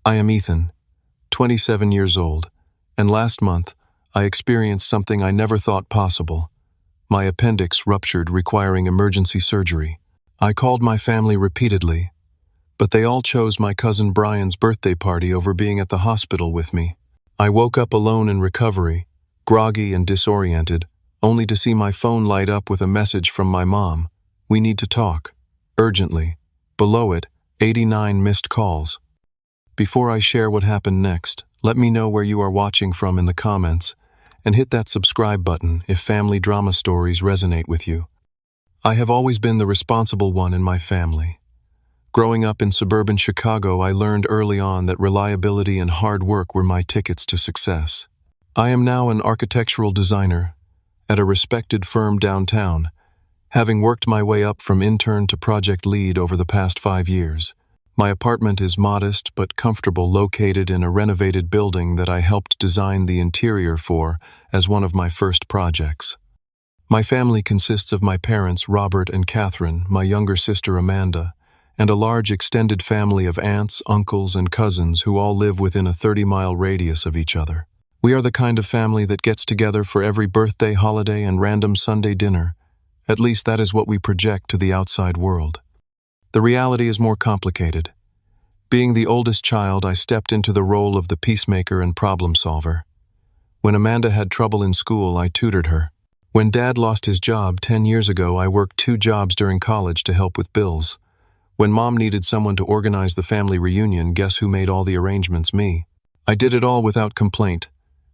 I am Ethan, 27 years old, and last month I experienced something I never thought possible. My appendix ruptured, requiring emergency surgery. I called my family repeatedly, but they all chose my cousin Brian's birthday party over being at the hospital with me. I woke up alone in recovery, groggy and disoriented, only to see my phone light up with a message from my mom. "We need to talk. Urgently." Below it, 89 missed calls. Before I share what happened next, let me know where you are watching from in the comments, and hit that subscribe button if family drama stories resonate with you. I have always been the responsible one in my family. Growing up in suburban Chicago, I learned early on that reliability and hard work were my tickets to success. I am now an architectural designer at a respected firm downtown, having worked my way up from intern to project lead over the past 5 years. My apartment is modest but comfortable, located in a renovated building that I helped design the interior for as one of my first projects. My family consists of my parents, Robert and Catherine, my younger sister Amanda, and a large extended family of aunts, uncles, and cousins who all live within a 30-mile radius of each other. We are the kind of family that gets together for every birthday, holiday, and random Sunday dinner. At least that is what we project to the outside world. The reality is more complicated. Being the oldest child, I stepped into the role of the peacemaker and problem solver. When Amanda had trouble in school, I tutored her. When Dad lost his job 10 years ago, I worked 2 jobs during college to help with bills. When Mom needed someone to organize the family reunion, guess who made all the arrangements? Me. I did it all without complaint,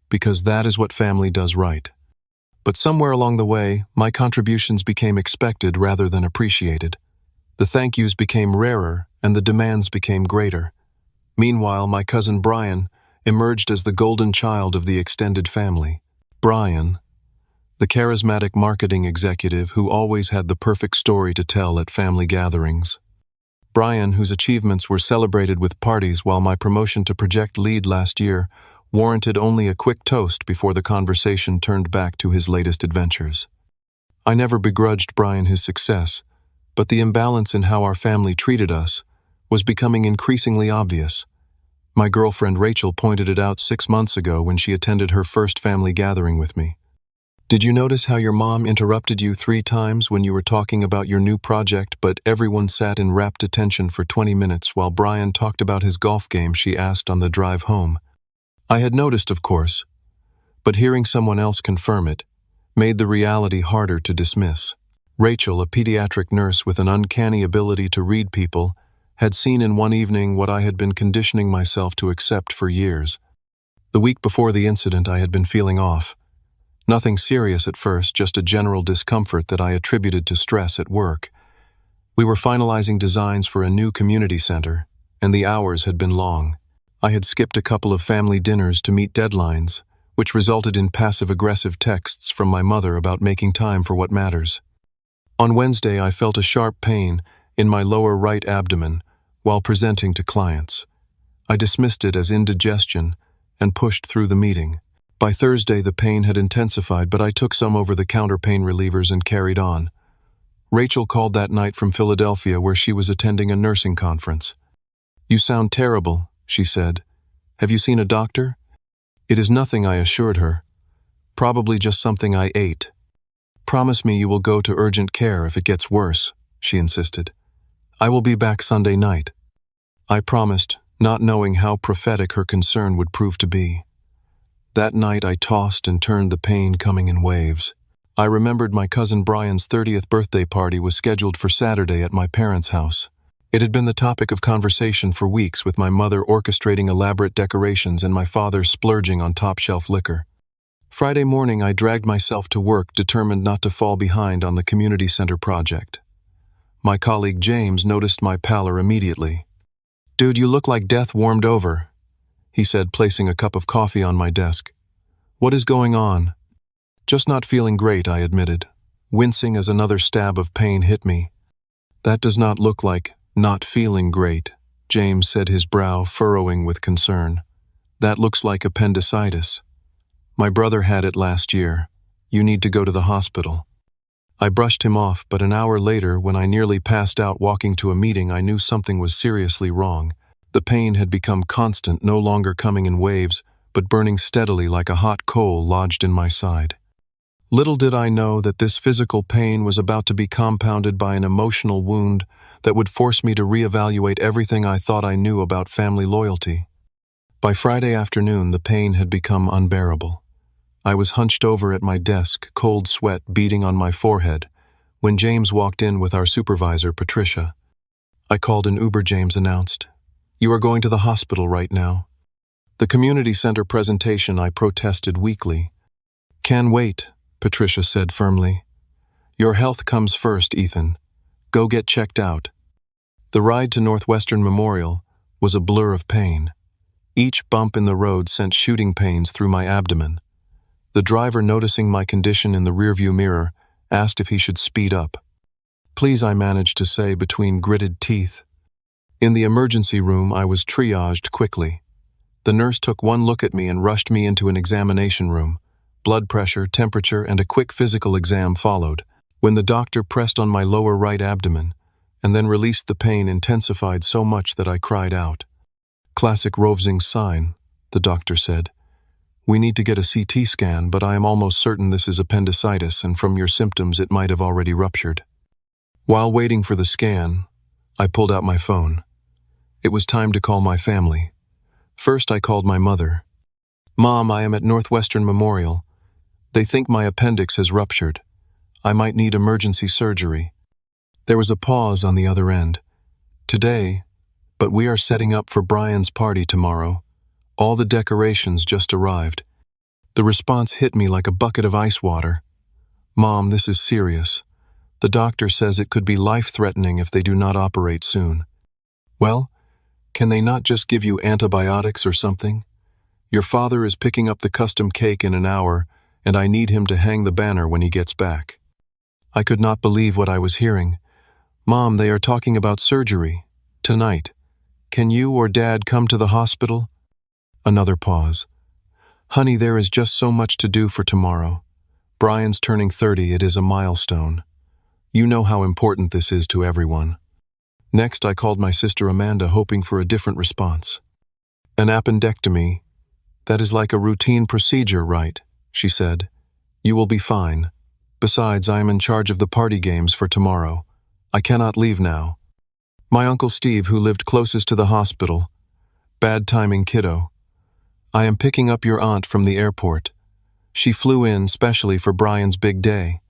because that is what family does right. But somewhere along the way, my contributions became expected rather than appreciated. The thank yous became rarer, and the demands became greater. Meanwhile, my cousin Brian emerged as the golden child of the extended family. Brian, the charismatic marketing executive who always had the perfect story to tell at family gatherings. Brian, whose achievements were celebrated with parties, while my promotion to project lead last year warranted only a quick toast before the conversation turned back to his latest adventures. I never begrudged Brian his success, but the imbalance in how our family treated us was becoming increasingly obvious. My girlfriend Rachel pointed it out 6 months ago when she attended her first family gathering with me. "Did you notice how your mom interrupted you 3 times when you were talking about your new project, but everyone sat in rapt attention for 20 minutes while Brian talked about his golf game?" she asked on the drive home. I had noticed, of course, but hearing someone else confirm it made the reality harder to dismiss. Rachel, a pediatric nurse with an uncanny ability to read people, had seen in one evening what I had been conditioning myself to accept for years. The week before the incident, I had been feeling off. Nothing serious at first, just a general discomfort that I attributed to stress at work. We were finalizing designs for a new community center, and the hours had been long. I had skipped a couple of family dinners to meet deadlines, which resulted in passive-aggressive texts from my mother about making time for what matters. On Wednesday, I felt a sharp pain in my lower right abdomen while presenting to clients. I dismissed it as indigestion and pushed through the meeting. By Thursday, the pain had intensified, but I took some over-the-counter pain relievers and carried on. Rachel called that night from Philadelphia, where she was attending a nursing conference. "You sound terrible," she said. "Have you seen a doctor?" "It is nothing," I assured her. "Probably just something I ate." "Promise me you will go to urgent care if it gets worse," she insisted. "I will be back Sunday night." I promised, not knowing how prophetic her concern would prove to be. That night I tossed and turned, the pain coming in waves. I remembered my cousin Brian's 30th birthday party was scheduled for Saturday at my parents' house. It had been the topic of conversation for weeks, with my mother orchestrating elaborate decorations and my father splurging on top-shelf liquor. Friday morning I dragged myself to work, determined not to fall behind on the community center project. My colleague James noticed my pallor immediately. "Dude, you look like death warmed over," he said, placing a cup of coffee on my desk. "What is going on?" "Just not feeling great," I admitted, wincing as another stab of pain hit me. "That does not look like not feeling great," James said, his brow furrowing with concern. "That looks like appendicitis. My brother had it last year. You need to go to the hospital." I brushed him off, but an hour later, when I nearly passed out walking to a meeting, I knew something was seriously wrong. The pain had become constant, no longer coming in waves, but burning steadily like a hot coal lodged in my side. Little did I know that this physical pain was about to be compounded by an emotional wound that would force me to reevaluate everything I thought I knew about family loyalty. By Friday afternoon, the pain had become unbearable. I was hunched over at my desk, cold sweat beading on my forehead, when James walked in with our supervisor, Patricia. I called an Uber. James announced, "You are going to the hospital right now." The community center presentation, I protested weakly. "Can wait," Patricia said firmly. "Your health comes first, Ethan. Go get checked out." The ride to Northwestern Memorial was a blur of pain. Each bump in the road sent shooting pains through my abdomen. The driver, noticing my condition in the rearview mirror, asked if he should speed up. "Please," I managed to say between gritted teeth. In the emergency room, I was triaged quickly. The nurse took one look at me and rushed me into an examination room. Blood pressure, temperature, and a quick physical exam followed. When the doctor pressed on my lower right abdomen and then released, the pain intensified so much that I cried out. "Classic Rovsing sign," the doctor said. "We need to get a CT scan, but I am almost certain this is appendicitis, and from your symptoms it might have already ruptured." While waiting for the scan, I pulled out my phone. It was time to call my family. First, I called my mother. "Mom, I am at Northwestern Memorial. They think my appendix has ruptured. I might need emergency surgery." There was a pause on the other end. "Today, but we are setting up for Brian's party tomorrow. All the decorations just arrived." The response hit me like a bucket of ice water. "Mom, this is serious. The doctor says it could be life-threatening if they do not operate soon." "Well, can they not just give you antibiotics or something? Your father is picking up the custom cake in an hour, and I need him to hang the banner when he gets back." I could not believe what I was hearing. "Mom, they are talking about surgery. Tonight. Can you or Dad come to the hospital?" Another pause. "Honey, there is just so much to do for tomorrow. Brian's turning 30, it is a milestone. You know how important this is to everyone." Next, I called my sister Amanda, hoping for a different response. "An appendectomy. That is like a routine procedure, right?" she said. "You will be fine. Besides, I am in charge of the party games for tomorrow. I cannot leave now." My Uncle Steve, who lived closest to the hospital. "Bad timing, kiddo. I am picking up your aunt from the airport. She flew in specially for Brian's big day."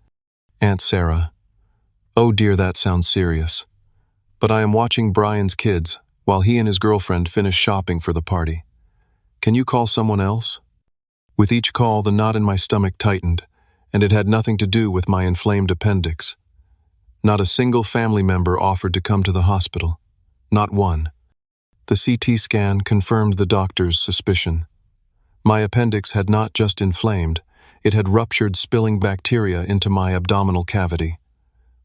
Aunt Sarah. "Oh dear, that sounds serious. But I am watching Brian's kids while he and his girlfriend finish shopping for the party. Can you call someone else?" With each call, the knot in my stomach tightened, and it had nothing to do with my inflamed appendix. Not a single family member offered to come to the hospital. Not one. The CT scan confirmed the doctor's suspicion. My appendix had not just inflamed, it had ruptured, spilling bacteria into my abdominal cavity.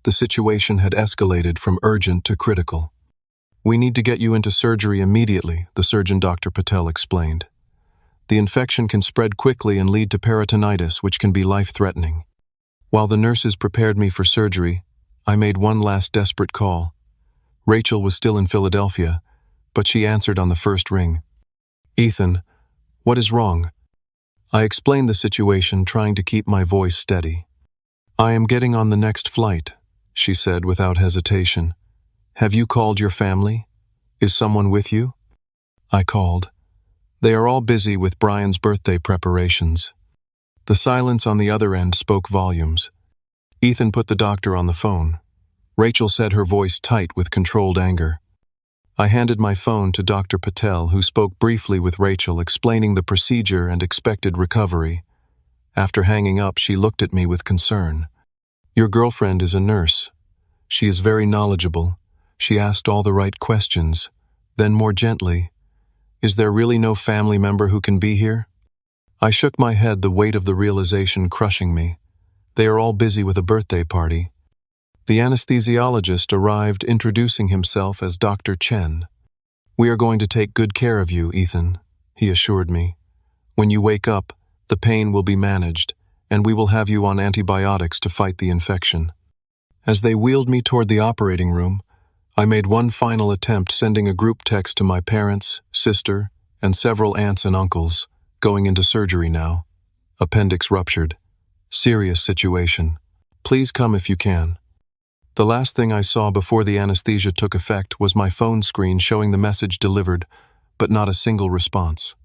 The situation had escalated from urgent to critical. "We need to get you into surgery immediately," the surgeon, Dr. Patel, explained. "The infection can spread quickly and lead to peritonitis, which can be life-threatening." While the nurses prepared me for surgery, I made one last desperate call. Rachel was still in Philadelphia, but she answered on the first ring. "Ethan, what is wrong?" I explained the situation, trying to keep my voice steady. "I am getting on the next flight," she said without hesitation. "Have you called your family? Is someone with you?" I called. "They are all busy with Brian's birthday preparations." The silence on the other end spoke volumes. Ethan put the doctor on the phone. Rachel said, her voice tight with controlled anger. I handed my phone to Dr. Patel, who spoke briefly with Rachel, explaining the procedure and expected recovery. After hanging up, she looked at me with concern. "Your girlfriend is a nurse. She is very knowledgeable. She asked all the right questions." Then more gently, "Is there really no family member who can be here?" I shook my head, the weight of the realization crushing me. They are all busy with a birthday party. The anesthesiologist arrived, introducing himself as Dr. Chen. "We are going to take good care of you, Ethan," he assured me. "When you wake up, the pain will be managed, and we will have you on antibiotics to fight the infection." As they wheeled me toward the operating room, I made one final attempt, sending a group text to my parents, sister, and several aunts and uncles. Going into surgery now. Appendix ruptured. Serious situation. Please come if you can. The last thing I saw before the anesthesia took effect was my phone screen showing the message delivered, but not a single response.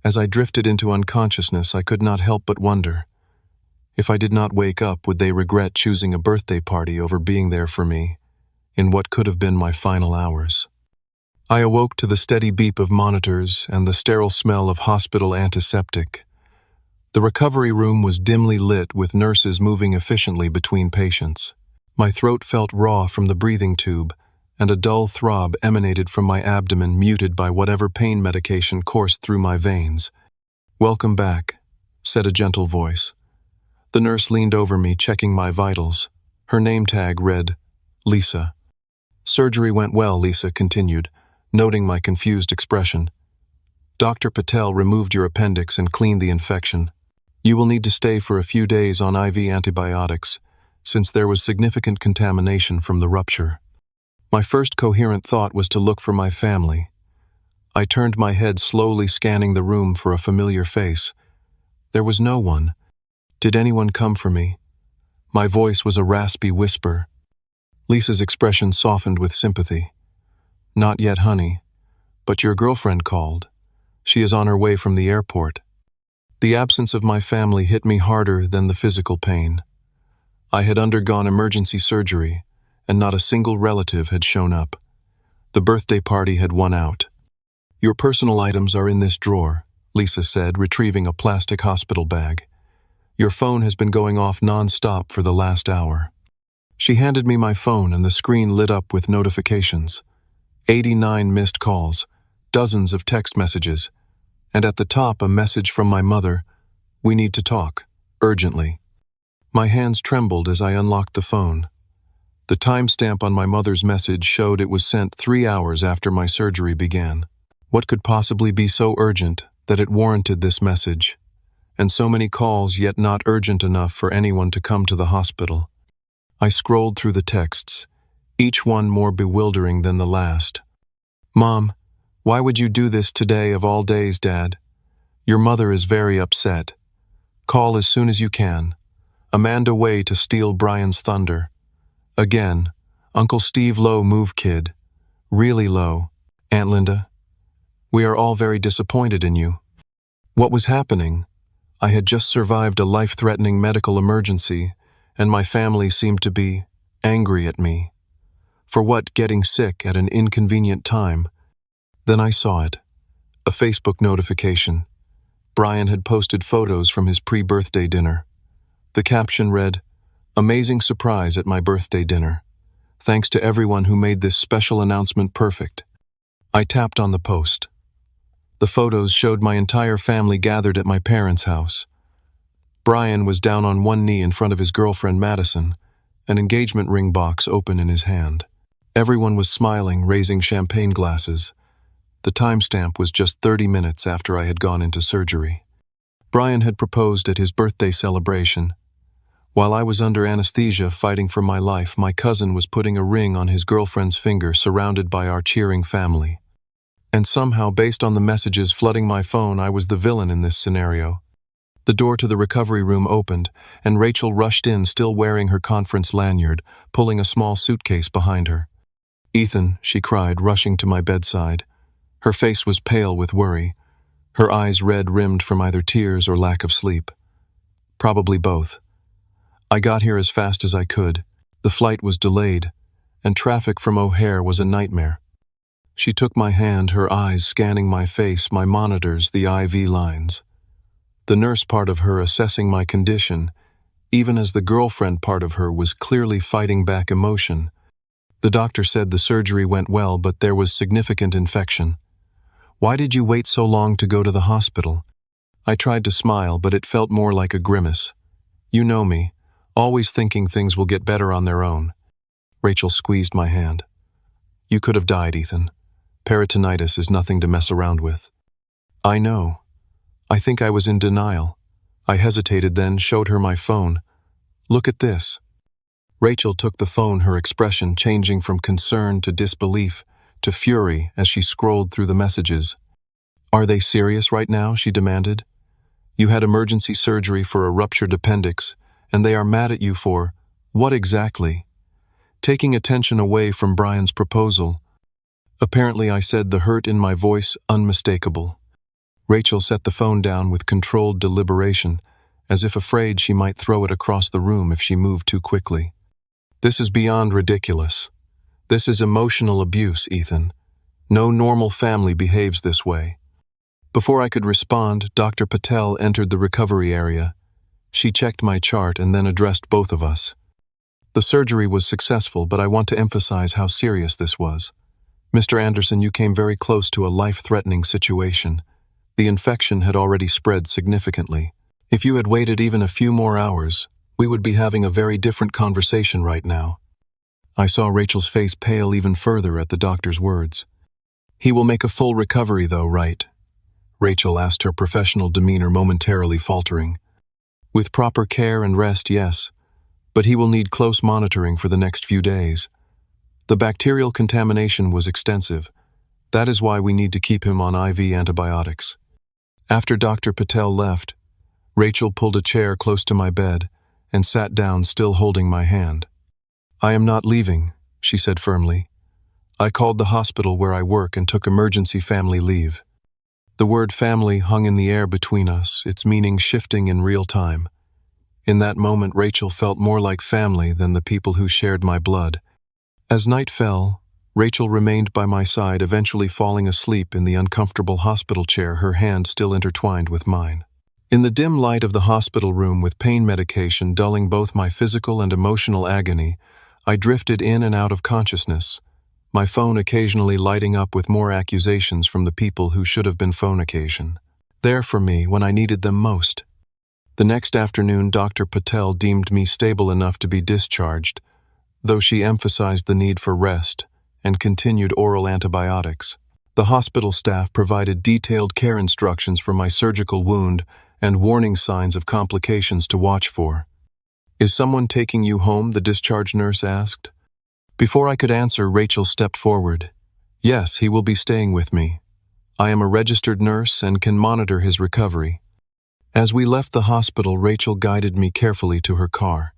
As I drifted into unconsciousness, I could not help but wonder. If I did not wake up, would they regret choosing a birthday party over being there for me in what could have been my final hours? I awoke to the steady beep of monitors and the sterile smell of hospital antiseptic. The recovery room was dimly lit with nurses moving efficiently between patients. My throat felt raw from the breathing tube, and a dull throb emanated from my abdomen, muted by whatever pain medication coursed through my veins. "Welcome back," said a gentle voice. The nurse leaned over me, checking my vitals. Her name tag read, Lisa. "Surgery went well," Lisa continued, noting my confused expression. "Dr. Patel removed your appendix and cleaned the infection. You will need to stay for a few days on IV antibiotics, since there was significant contamination from the rupture." My first coherent thought was to look for my family. I turned my head, slowly scanning the room for a familiar face. There was no one. Did anyone come for me? My voice was a raspy whisper. Lisa's expression softened with sympathy. "Not yet, honey, but your girlfriend called. She is on her way from the airport." The absence of my family hit me harder than the physical pain. I had undergone emergency surgery, and not a single relative had shown up. The birthday party had won out. "Your personal items are in this drawer," Lisa said, retrieving a plastic hospital bag. "Your phone has been going off non-stop for the last hour." She handed me my phone, and the screen lit up with notifications. 89 missed calls, dozens of text messages, and at the top a message from my mother, "We need to talk, urgently." My hands trembled as I unlocked the phone. The timestamp on my mother's message showed it was sent 3 hours after my surgery began. What could possibly be so urgent that it warranted this message? And so many calls, yet not urgent enough for anyone to come to the hospital. I scrolled through the texts, each one more bewildering than the last. "Mom, why would you do this today of all days, Dad? Your mother is very upset. Call as soon as you can. Amanda way to steal Brian's thunder. Again, Uncle Steve low move kid. Really low. Aunt Linda, we are all very disappointed in you." What was happening? I had just survived a life-threatening medical emergency, and my family seemed to be angry at me. For what, getting sick at an inconvenient time? Then I saw it. A Facebook notification. Brian had posted photos from his pre-birthday dinner. The caption read, "Amazing surprise at my birthday dinner. Thanks to everyone who made this special announcement perfect." I tapped on the post. The photos showed my entire family gathered at my parents' house. Brian was down on one knee in front of his girlfriend Madison, an engagement ring box open in his hand. Everyone was smiling, raising champagne glasses. The timestamp was just 30 minutes after I had gone into surgery. Brian had proposed at his birthday celebration. While I was under anesthesia fighting for my life, my cousin was putting a ring on his girlfriend's finger, surrounded by our cheering family. And somehow, based on the messages flooding my phone, I was the villain in this scenario. The door to the recovery room opened, and Rachel rushed in, still wearing her conference lanyard, pulling a small suitcase behind her. "Ethan," she cried, rushing to my bedside. Her face was pale with worry, her eyes red-rimmed from either tears or lack of sleep. Probably both. I got here as fast as I could. The flight was delayed, and traffic from O'Hare was a nightmare. She took my hand, her eyes scanning my face, my monitors, the IV lines. The nurse part of her assessing my condition, even as the girlfriend part of her was clearly fighting back emotion. The doctor said the surgery went well, but there was significant infection. "Why did you wait so long to go to the hospital?" I tried to smile, but it felt more like a grimace. "You know me, always thinking things will get better on their own." Rachel squeezed my hand. "You could have died, Ethan. Peritonitis is nothing to mess around with." "I know." I think I was in denial. I hesitated, then showed her my phone. "Look at this." Rachel took the phone, her expression changing from concern to disbelief to fury as she scrolled through the messages. "Are they serious right now?" she demanded. "You had emergency surgery for a ruptured appendix, and they are mad at you for what exactly?" Taking attention away from Brian's proposal. Apparently, I said, the hurt in my voice unmistakable. Rachel set the phone down with controlled deliberation, as if afraid she might throw it across the room if she moved too quickly. "This is beyond ridiculous. This is emotional abuse, Ethan. No normal family behaves this way." Before I could respond, Dr. Patel entered the recovery area. She checked my chart and then addressed both of us. "The surgery was successful, but I want to emphasize how serious this was. Mr. Anderson, you came very close to a life-threatening situation. The infection had already spread significantly. If you had waited even a few more hours, we would be having a very different conversation right now." I saw Rachel's face pale even further at the doctor's words. "He will make a full recovery though, right?" Rachel asked, her professional demeanor momentarily faltering. "With proper care and rest, yes, but he will need close monitoring for the next few days. The bacterial contamination was extensive. That is why we need to keep him on IV antibiotics." After Dr. Patel left, Rachel pulled a chair close to my bed and sat down, still holding my hand. "I am not leaving," she said firmly. "I called the hospital where I work and took emergency family leave." The word family hung in the air between us, its meaning shifting in real time. In that moment, Rachel felt more like family than the people who shared my blood. As night fell, Rachel remained by my side, eventually falling asleep in the uncomfortable hospital chair, her hand still intertwined with mine. In the dim light of the hospital room, with pain medication dulling both my physical and emotional agony, I drifted in and out of consciousness, my phone occasionally lighting up with more accusations from the people who should have been phone occasion. There for me when I needed them most. The next afternoon, Dr. Patel deemed me stable enough to be discharged, though she emphasized the need for rest and continued oral antibiotics. The hospital staff provided detailed care instructions for my surgical wound and warning signs of complications to watch for. "Is someone taking you home?" the discharge nurse asked. Before I could answer, Rachel stepped forward. "Yes, he will be staying with me. I am a registered nurse and can monitor his recovery." As we left the hospital, Rachel guided me carefully to her car.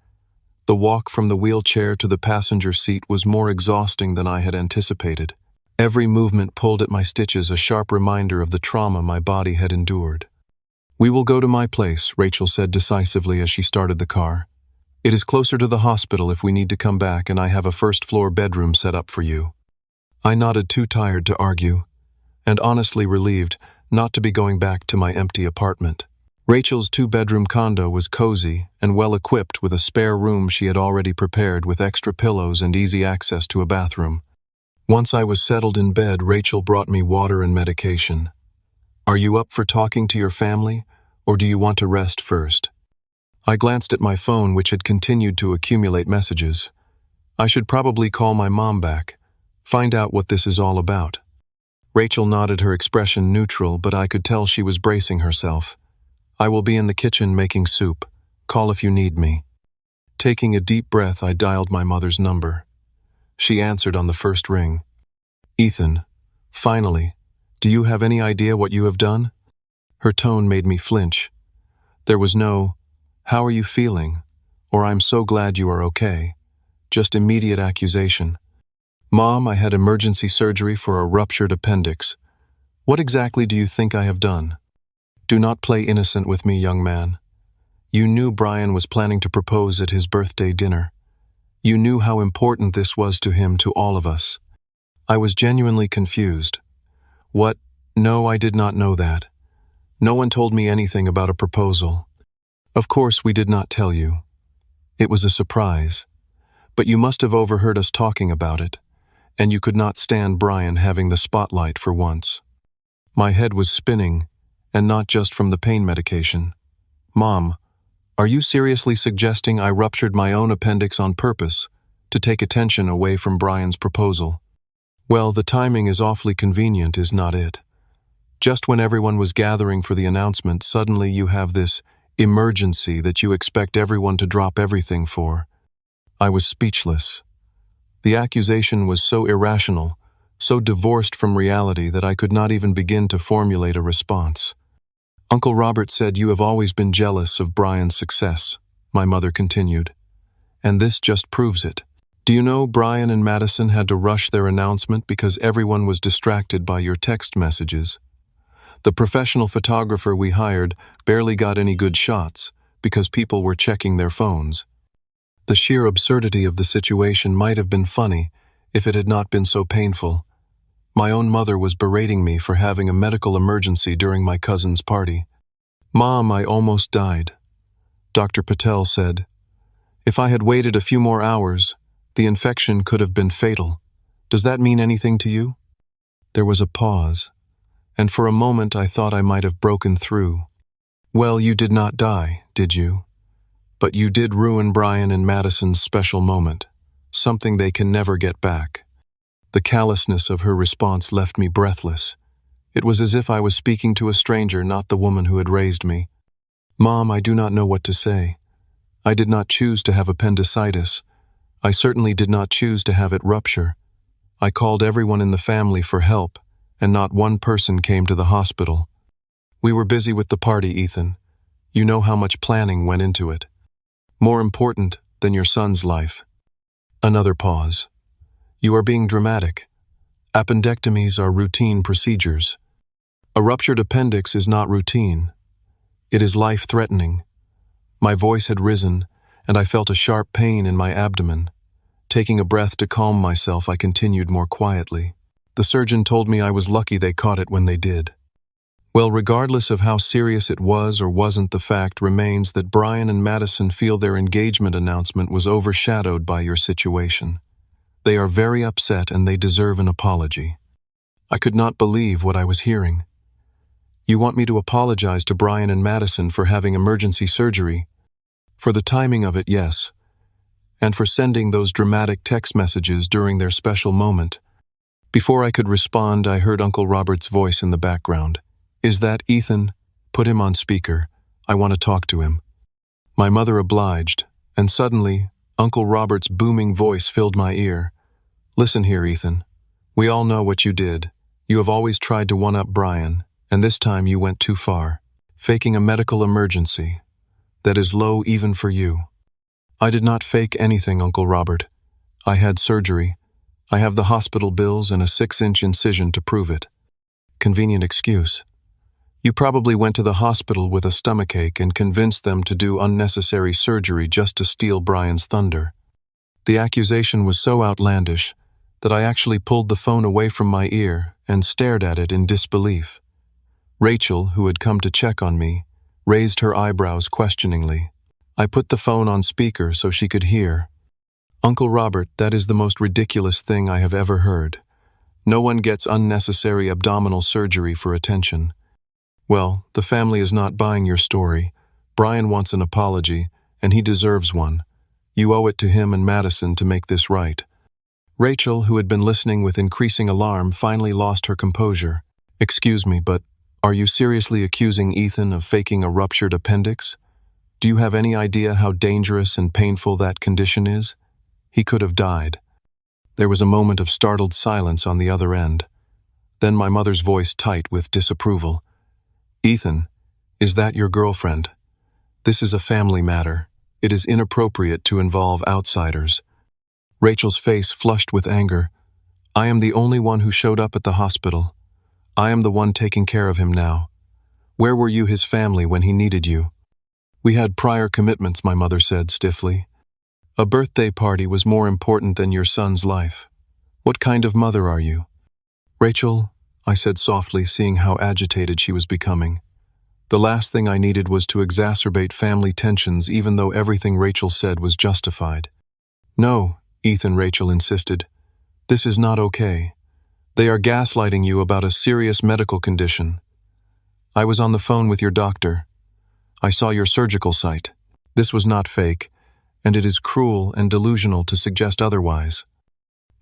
The walk from the wheelchair to the passenger seat was more exhausting than I had anticipated. Every movement pulled at my stitches, a sharp reminder of the trauma my body had endured. "We will go to my place," Rachel said decisively as she started the car. "It is closer to the hospital if we need to come back, and I have a first-floor bedroom set up for you." I nodded, too tired to argue, and honestly relieved not to be going back to my empty apartment. Rachel's two-bedroom condo was cozy and well-equipped, with a spare room she had already prepared with extra pillows and easy access to a bathroom. Once I was settled in bed, Rachel brought me water and medication. "Are you up for talking to your family, or do you want to rest first?" I glanced at my phone, which had continued to accumulate messages. I should probably call my mom back, find out what this is all about. Rachel nodded, her expression neutral, but I could tell she was bracing herself. "I will be in the kitchen making soup. Call if you need me." Taking a deep breath, I dialed my mother's number. She answered on the first ring. "Ethan, finally, do you have any idea what you have done?" Her tone made me flinch. There was no, "How are you feeling?" or "I'm so glad you are okay," just immediate accusation. "Mom, I had emergency surgery for a ruptured appendix. What exactly do you think I have done?" Do not play innocent with me, young man. You knew Brian was planning to propose at his birthday dinner. You knew how important this was to him, to all of us. I was genuinely confused. What? No, I did not know that. No one told me anything about a proposal. Of course, we did not tell you. It was a surprise. But you must have overheard us talking about it, and you could not stand Brian having the spotlight for once. My head was spinning, and not just from the pain medication. Mom, are you seriously suggesting I ruptured my own appendix on purpose to take attention away from Brian's proposal? Well, the timing is awfully convenient, is not it? Just when everyone was gathering for the announcement, suddenly you have this emergency that you expect everyone to drop everything for. I was speechless. The accusation was so irrational, so divorced from reality that I could not even begin to formulate a response. Uncle Robert said, "You have always been jealous of Brian's success," my mother continued. "And this just proves it. Do you know Brian and Madison had to rush their announcement because everyone was distracted by your text messages? The professional photographer we hired barely got any good shots because people were checking their phones." The sheer absurdity of the situation might have been funny if it had not been so painful. My own mother was berating me for having a medical emergency during my cousin's party. "Mom, I almost died," Dr. Patel said. "If I had waited a few more hours, the infection could have been fatal. Does that mean anything to you?" There was a pause, and for a moment I thought I might have broken through. "Well, you did not die, did you? But you did ruin Brian and Madison's special moment, something they can never get back." The callousness of her response left me breathless. It was as if I was speaking to a stranger, not the woman who had raised me. "Mom, I do not know what to say. I did not choose to have appendicitis. I certainly did not choose to have it rupture. I called everyone in the family for help, and not one person came to the hospital. We were busy with the party, Ethan. You know how much planning went into it. More important than your son's life." Another pause. "You are being dramatic. Appendectomies are routine procedures. A ruptured appendix is not routine. It is life-threatening." My voice had risen, and I felt a sharp pain in my abdomen. Taking a breath to calm myself, I continued more quietly. "The surgeon told me I was lucky they caught it when they did." Well, regardless of how serious it was or wasn't, the fact remains that Brian and Madison feel their engagement announcement was overshadowed by your situation. They are very upset and they deserve an apology. I could not believe what I was hearing. "You want me to apologize to Brian and Madison for having emergency surgery?" "For the timing of it, yes. And for sending those dramatic text messages during their special moment." Before I could respond, I heard Uncle Robert's voice in the background. "Is that Ethan? Put him on speaker. I want to talk to him." My mother obliged, and suddenly, Uncle Robert's booming voice filled my ear. "Listen here, Ethan. We all know what you did. You have always tried to one-up Brian, and this time you went too far. Faking a medical emergency. That is low even for you." "I did not fake anything, Uncle Robert. I had surgery. I have the hospital bills and a 6-inch incision to prove it." "Convenient excuse. You probably went to the hospital with a stomachache and convinced them to do unnecessary surgery just to steal Brian's thunder." The accusation was so outlandish that I actually pulled the phone away from my ear and stared at it in disbelief. Rachel, who had come to check on me, raised her eyebrows questioningly. I put the phone on speaker so she could hear. "Uncle Robert, that is the most ridiculous thing I have ever heard. No one gets unnecessary abdominal surgery for attention." "Well, the family is not buying your story. Brian wants an apology, and he deserves one. You owe it to him and Madison to make this right." Rachel, who had been listening with increasing alarm, finally lost her composure. "Excuse me, but are you seriously accusing Ethan of faking a ruptured appendix? Do you have any idea how dangerous and painful that condition is? He could have died." There was a moment of startled silence on the other end. Then my mother's voice tight with disapproval. "Ethan, is that your girlfriend? This is a family matter. It is inappropriate to involve outsiders." Rachel's face flushed with anger. "I am the only one who showed up at the hospital. I am the one taking care of him now. Where were you, his family, when he needed you?" "We had prior commitments," my mother said stiffly. "A birthday party was more important than your son's life. What kind of mother are you?" "Rachel," I said softly, seeing how agitated she was becoming. The last thing I needed was to exacerbate family tensions, even though everything Rachel said was justified. "No, Ethan," Rachel insisted. "This is not okay. They are gaslighting you about a serious medical condition. I was on the phone with your doctor. I saw your surgical site. This was not fake, and it is cruel and delusional to suggest otherwise."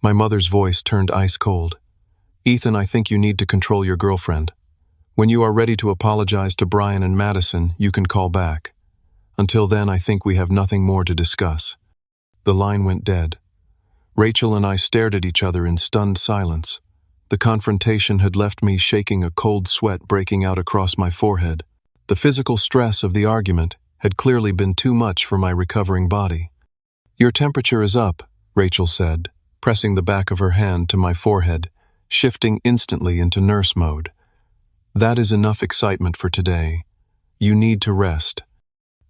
My mother's voice turned ice cold. "Ethan, I think you need to control your girlfriend. When you are ready to apologize to Brian and Madison, you can call back. Until then, I think we have nothing more to discuss." The line went dead. Rachel and I stared at each other in stunned silence. The confrontation had left me shaking, a cold sweat breaking out across my forehead. The physical stress of the argument had clearly been too much for my recovering body. "Your temperature is up," Rachel said, pressing the back of her hand to my forehead, shifting instantly into nurse mode. "That is enough excitement for today. You need to rest."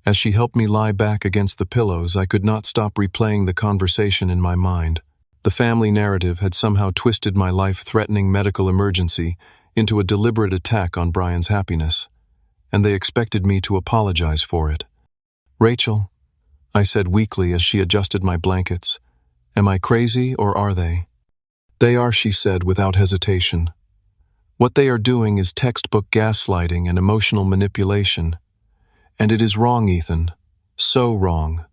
As she helped me lie back against the pillows, I could not stop replaying the conversation in my mind. The family narrative had somehow twisted my life-threatening medical emergency into a deliberate attack on Brian's happiness, and they expected me to apologize for it. "Rachel," I said weakly as she adjusted my blankets, "am I crazy or are they?" "They are," she said without hesitation. "What they are doing is textbook gaslighting and emotional manipulation. And it is wrong, Ethan. So wrong."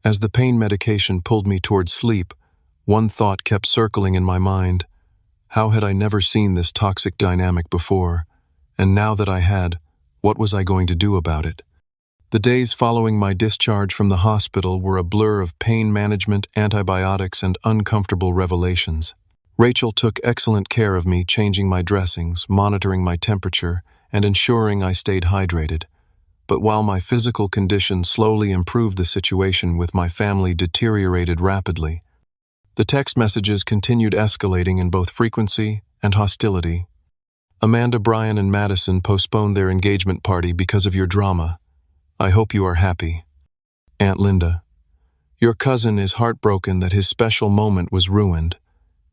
As the pain medication pulled me towards sleep, one thought kept circling in my mind. How had I never seen this toxic dynamic before? And now that I had, what was I going to do about it? The days following my discharge from the hospital were a blur of pain management, antibiotics, and uncomfortable revelations. Rachel took excellent care of me, changing my dressings, monitoring my temperature, and ensuring I stayed hydrated. But while my physical condition slowly improved, the situation with my family deteriorated rapidly. The text messages continued escalating in both frequency and hostility. "Amanda, Brian, and Madison postponed their engagement party because of your drama. I hope you are happy. Aunt Linda, your cousin is heartbroken that his special moment was ruined.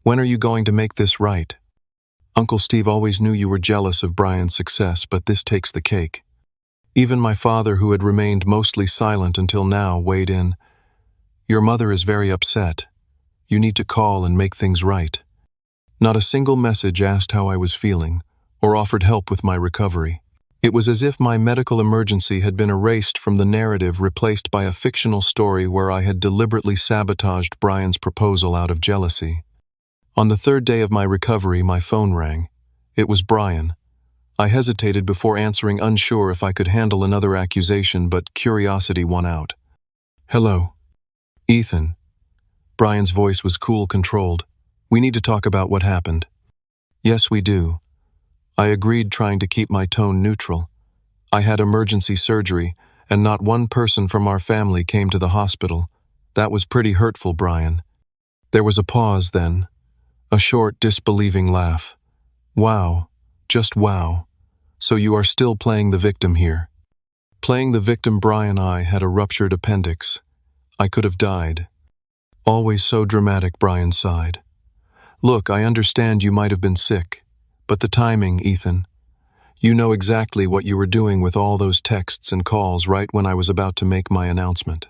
When are you going to make this right? Uncle Steve always knew you were jealous of Brian's success, but this takes the cake." Even my father, who had remained mostly silent until now, weighed in. "Your mother is very upset. You need to call and make things right." Not a single message asked how I was feeling or offered help with my recovery. It was as if my medical emergency had been erased from the narrative, replaced by a fictional story where I had deliberately sabotaged Brian's proposal out of jealousy. On the third day of my recovery, my phone rang. It was Brian. I hesitated before answering, unsure if I could handle another accusation, but curiosity won out. "Hello. Ethan." Brian's voice was cool, controlled. "We need to talk about what happened." "Yes, we do." I agreed, trying to keep my tone neutral. "I had emergency surgery, and not one person from our family came to the hospital. That was pretty hurtful, Brian." There was a pause, then a short, disbelieving laugh. "Wow. Just wow. So you are still playing the victim here." "Playing the victim, Brian? I had a ruptured appendix. I could have died." "Always so dramatic," Brian sighed. "Look, I understand you might have been sick, but the timing, Ethan. You know exactly what you were doing with all those texts and calls right when I was about to make my announcement.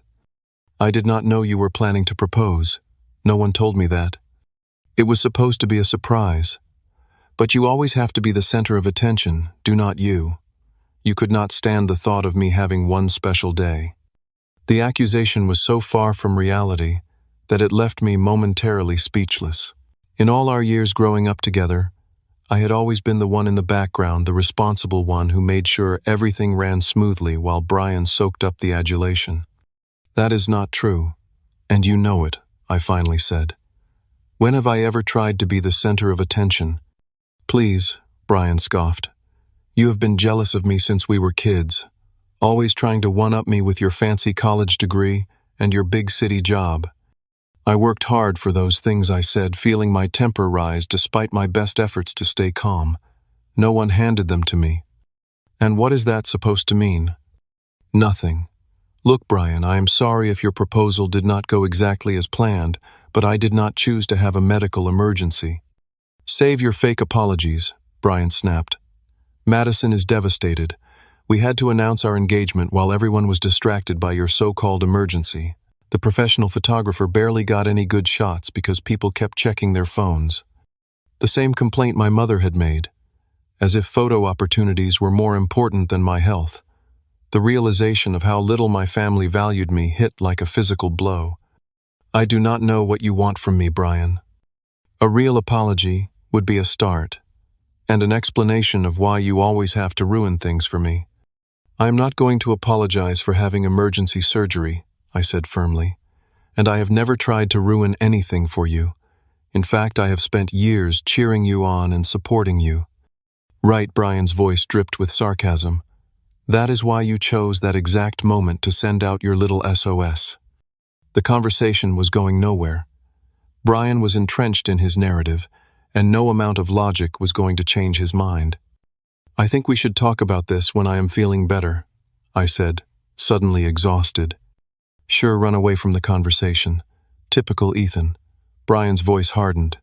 I did not know you were planning to propose. No one told me that. It was supposed to be a surprise. But you always have to be the center of attention, do not you? You could not stand the thought of me having one special day." The accusation was so far from reality that it left me momentarily speechless. In all our years growing up together, I had always been the one in the background, the responsible one who made sure everything ran smoothly while Brian soaked up the adulation. "That is not true, and you know it," I finally said. "When have I ever tried to be the center of attention?" "Please," Brian scoffed. "You have been jealous of me since we were kids, always trying to one-up me with your fancy college degree and your big city job. I worked hard for those things," I said, feeling my temper rise despite my best efforts to stay calm. "No one handed them to me." "And what is that supposed to mean?" "Nothing. Look, Brian, I am sorry if your proposal did not go exactly as planned, but I did not choose to have a medical emergency." "Save your fake apologies," Brian snapped. "Madison is devastated. We had to announce our engagement while everyone was distracted by your so-called emergency. The professional photographer barely got any good shots because people kept checking their phones." The same complaint my mother had made, as if photo opportunities were more important than my health. The realization of how little my family valued me hit like a physical blow. "I do not know what you want from me, Brian. A real apology would be a start, and an explanation of why you always have to ruin things for me." "I am not going to apologize for having emergency surgery," I said firmly. and I have never tried to ruin anything for you. In fact, I have spent years cheering you on and supporting you." "Right," Brian's voice dripped with sarcasm. "That is why you chose that exact moment to send out your little SOS." The conversation was going nowhere. Brian was entrenched in his narrative, and no amount of logic was going to change his mind. "I think we should talk about this when I am feeling better," I said, suddenly exhausted. "Sure, run away from the conversation. Typical Ethan." Brian's voice hardened.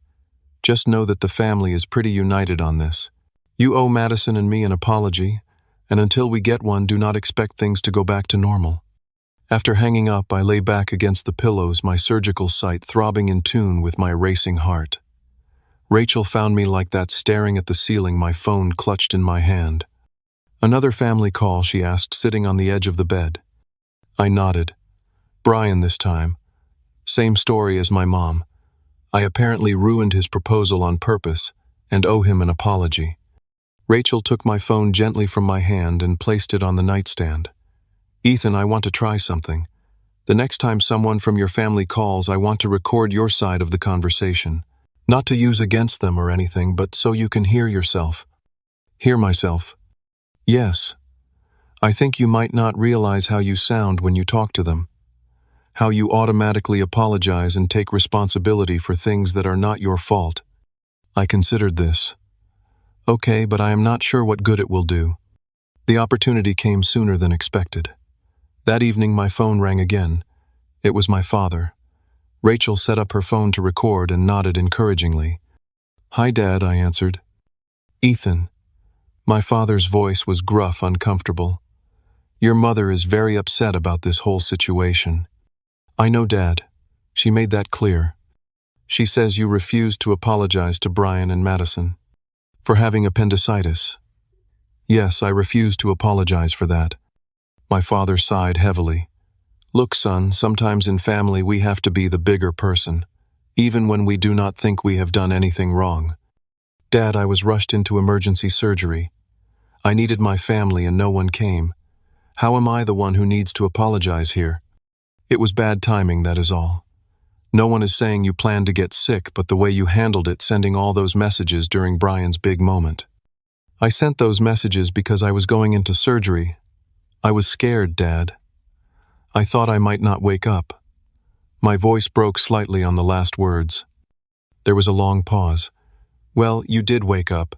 "Just know that the family is pretty united on this. You owe Madison and me an apology, and until we get one, do not expect things to go back to normal." After hanging up, I lay back against the pillows, my surgical sight throbbing in tune with my racing heart. Rachel found me like that, staring at the ceiling, my phone clutched in my hand. "Another family call?" she asked, sitting on the edge of the bed. I nodded. "Brian this time. Same story as my mom. I apparently ruined his proposal on purpose and owe him an apology." Rachel took my phone gently from my hand and placed it on the nightstand. "Ethan, I want to try something. The next time someone from your family calls, I want to record your side of the conversation. Not to use against them or anything, but so you can hear yourself." "Hear myself?" "Yes. I think you might not realize how you sound when you talk to them. How you automatically apologize and take responsibility for things that are not your fault." I considered this. "Okay, but I am not sure what good it will do." The opportunity came sooner than expected. That evening my phone rang again. It was my father. Rachel set up her phone to record and nodded encouragingly. "Hi, Dad," I answered. "Ethan." My father's voice was gruff, uncomfortable. "Your mother is very upset about this whole situation." "I know, Dad. She made that clear. She says you refused to apologize to Brian and Madison for having appendicitis." "Yes, I refused to apologize for that." My father sighed heavily. "Look, son, sometimes in family we have to be the bigger person, even when we do not think we have done anything wrong. Dad, I was rushed into emergency surgery. I needed my family and no one came. How am I the one who needs to apologize here? It was bad timing, that is all. No one is saying you planned to get sick, but the way you handled it, sending all those messages during Brian's big moment." "I sent those messages because I was going into surgery. I was scared, Dad. I thought I might not wake up." My voice broke slightly on the last words. There was a long pause. "Well, you did wake up,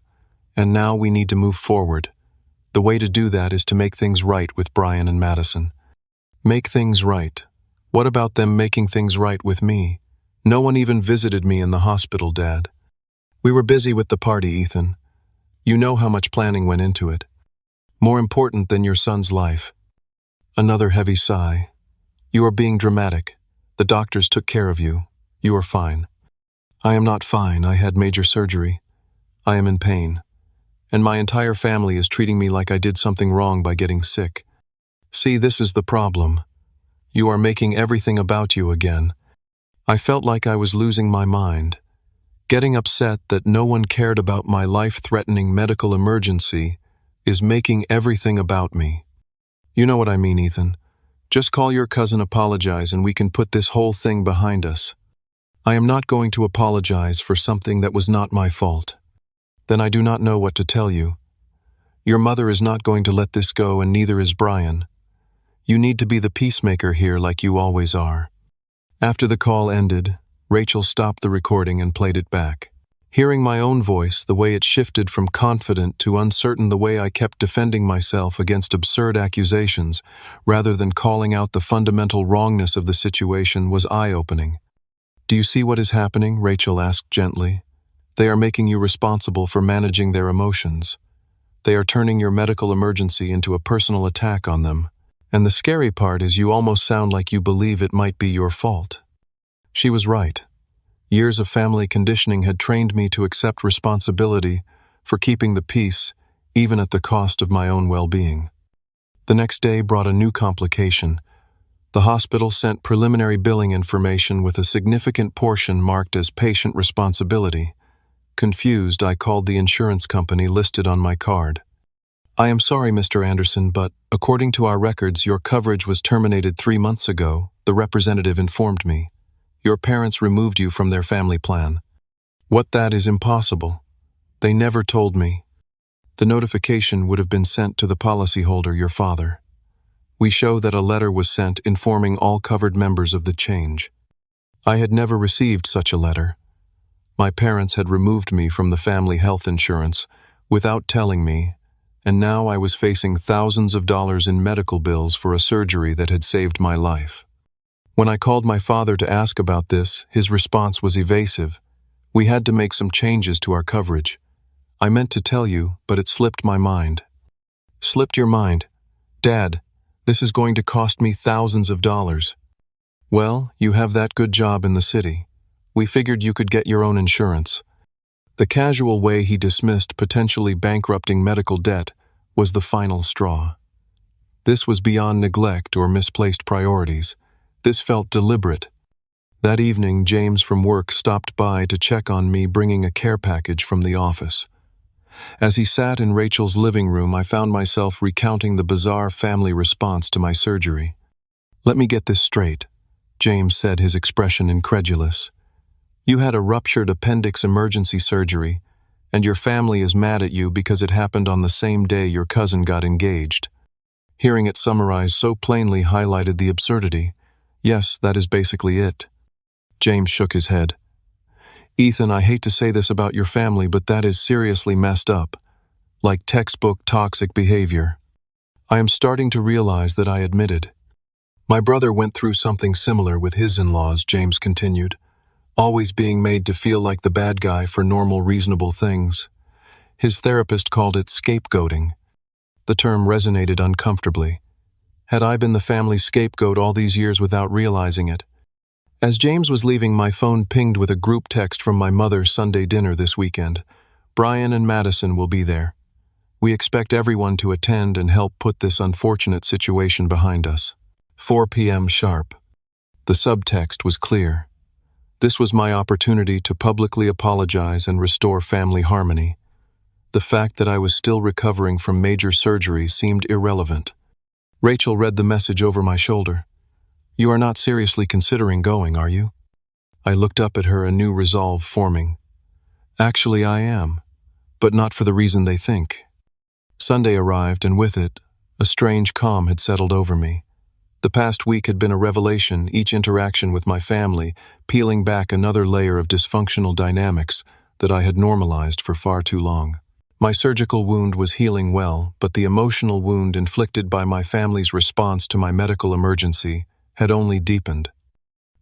and now we need to move forward. The way to do that is to make things right with Brian and Madison." "Make things right? What about them making things right with me? No one even visited me in the hospital, Dad." "We were busy with the party, Ethan. You know how much planning went into it. More important than your son's life." Another heavy sigh. "You are being dramatic. The doctors took care of you. You are fine." "I am not fine. I had major surgery. I am in pain. And my entire family is treating me like I did something wrong by getting sick. See, this is the problem. You are making everything about you again." I felt like I was losing my mind. Getting upset that no one cared about my life-threatening medical emergency is making everything about me. "You know what I mean, Ethan. Just call your cousin, apologize, and we can put this whole thing behind us." "I am not going to apologize for something that was not my fault." "Then I do not know what to tell you. Your mother is not going to let this go, and neither is Brian. You need to be the peacemaker here like you always are." After the call ended, Rachel stopped the recording and played it back. Hearing my own voice, the way it shifted from confident to uncertain, the way I kept defending myself against absurd accusations rather than calling out the fundamental wrongness of the situation, was eye-opening. "Do you see what is happening?" Rachel asked gently. "They are making you responsible for managing their emotions. They are turning your medical emergency into a personal attack on them. And the scary part is you almost sound like you believe it might be your fault." She was right. Years of family conditioning had trained me to accept responsibility for keeping the peace, even at the cost of my own well-being. The next day brought a new complication. The hospital sent preliminary billing information with a significant portion marked as patient responsibility. Confused, I called the insurance company listed on my card. "I am sorry, Mr. Anderson, but according to our records, your coverage was terminated 3 months ago," the the representative informed me. Your parents removed you from their family plan. What, that is impossible. They never told me. The notification would have been sent to the policyholder, your father. We show that a letter was sent informing all covered members of the change. I had never received such a letter. My parents had removed me from the family health insurance without telling me, and now I was facing thousands of dollars in medical bills for a surgery that had saved my life. When I called my father to ask about this, his response was evasive. We had to make some changes to our coverage. I meant to tell you, but it slipped my mind. Slipped your mind? Dad, this is going to cost me thousands of dollars. Well, you have that good job in the city. We figured you could get your own insurance. The casual way he dismissed potentially bankrupting medical debt was the final straw. This was beyond neglect or misplaced priorities. This felt deliberate. That evening, James from work stopped by to check on me, bringing a care package from the office. As he sat in Rachel's living room, I found myself recounting the bizarre family response to my surgery. Let me get this straight, James said, his expression incredulous. You had a ruptured appendix emergency surgery, and your family is mad at you because it happened on the same day your cousin got engaged. Hearing it summarized so plainly highlighted the absurdity. Yes, that is basically it. James shook his head. Ethan, I hate to say this about your family, but that is seriously messed up. Like textbook toxic behavior. I am starting to realize that I admitted. My brother went through something similar with his in-laws, James continued. Always being made to feel like the bad guy for normal, reasonable things. His therapist called it scapegoating. The term resonated uncomfortably. Had I been the family's scapegoat all these years without realizing it? As James was leaving, my phone pinged with a group text from my mother's Sunday dinner this weekend. Brian and Madison will be there. We expect everyone to attend and help put this unfortunate situation behind us. 4 p.m. sharp. The subtext was clear. This was my opportunity to publicly apologize and restore family harmony. The fact that I was still recovering from major surgery seemed irrelevant. Rachel read the message over my shoulder. You are not seriously considering going, are you? I looked up at her, a new resolve forming. Actually, I am, but not for the reason they think. Sunday arrived, and with it, a strange calm had settled over me. The past week had been a revelation, each interaction with my family peeling back another layer of dysfunctional dynamics that I had normalized for far too long. My surgical wound was healing well, but the emotional wound inflicted by my family's response to my medical emergency had only deepened.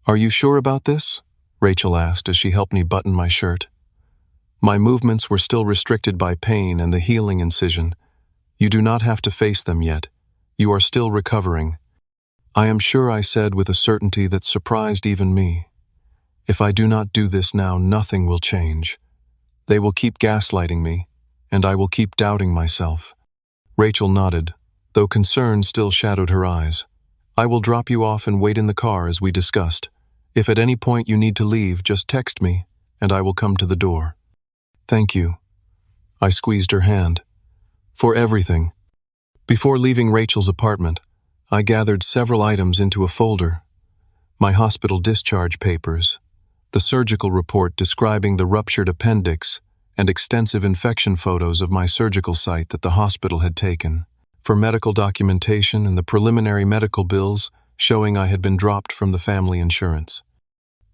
Are you sure about this? Rachel asked as she helped me button my shirt. My movements were still restricted by pain and the healing incision. You do not have to face them yet. You are still recovering. I am sure, I said with a certainty that surprised even me. If I do not do this now, nothing will change. They will keep gaslighting me, and I will keep doubting myself. Rachel nodded, though concern still shadowed her eyes. I will drop you off and wait in the car as we discussed. If at any point you need to leave, just text me, and I will come to the door. Thank you. I squeezed her hand. For everything. Before leaving Rachel's apartment, I gathered several items into a folder. My hospital discharge papers, the surgical report describing the ruptured appendix, and extensive infection photos of my surgical site that the hospital had taken. For medical documentation and the preliminary medical bills showing I had been dropped from the family insurance.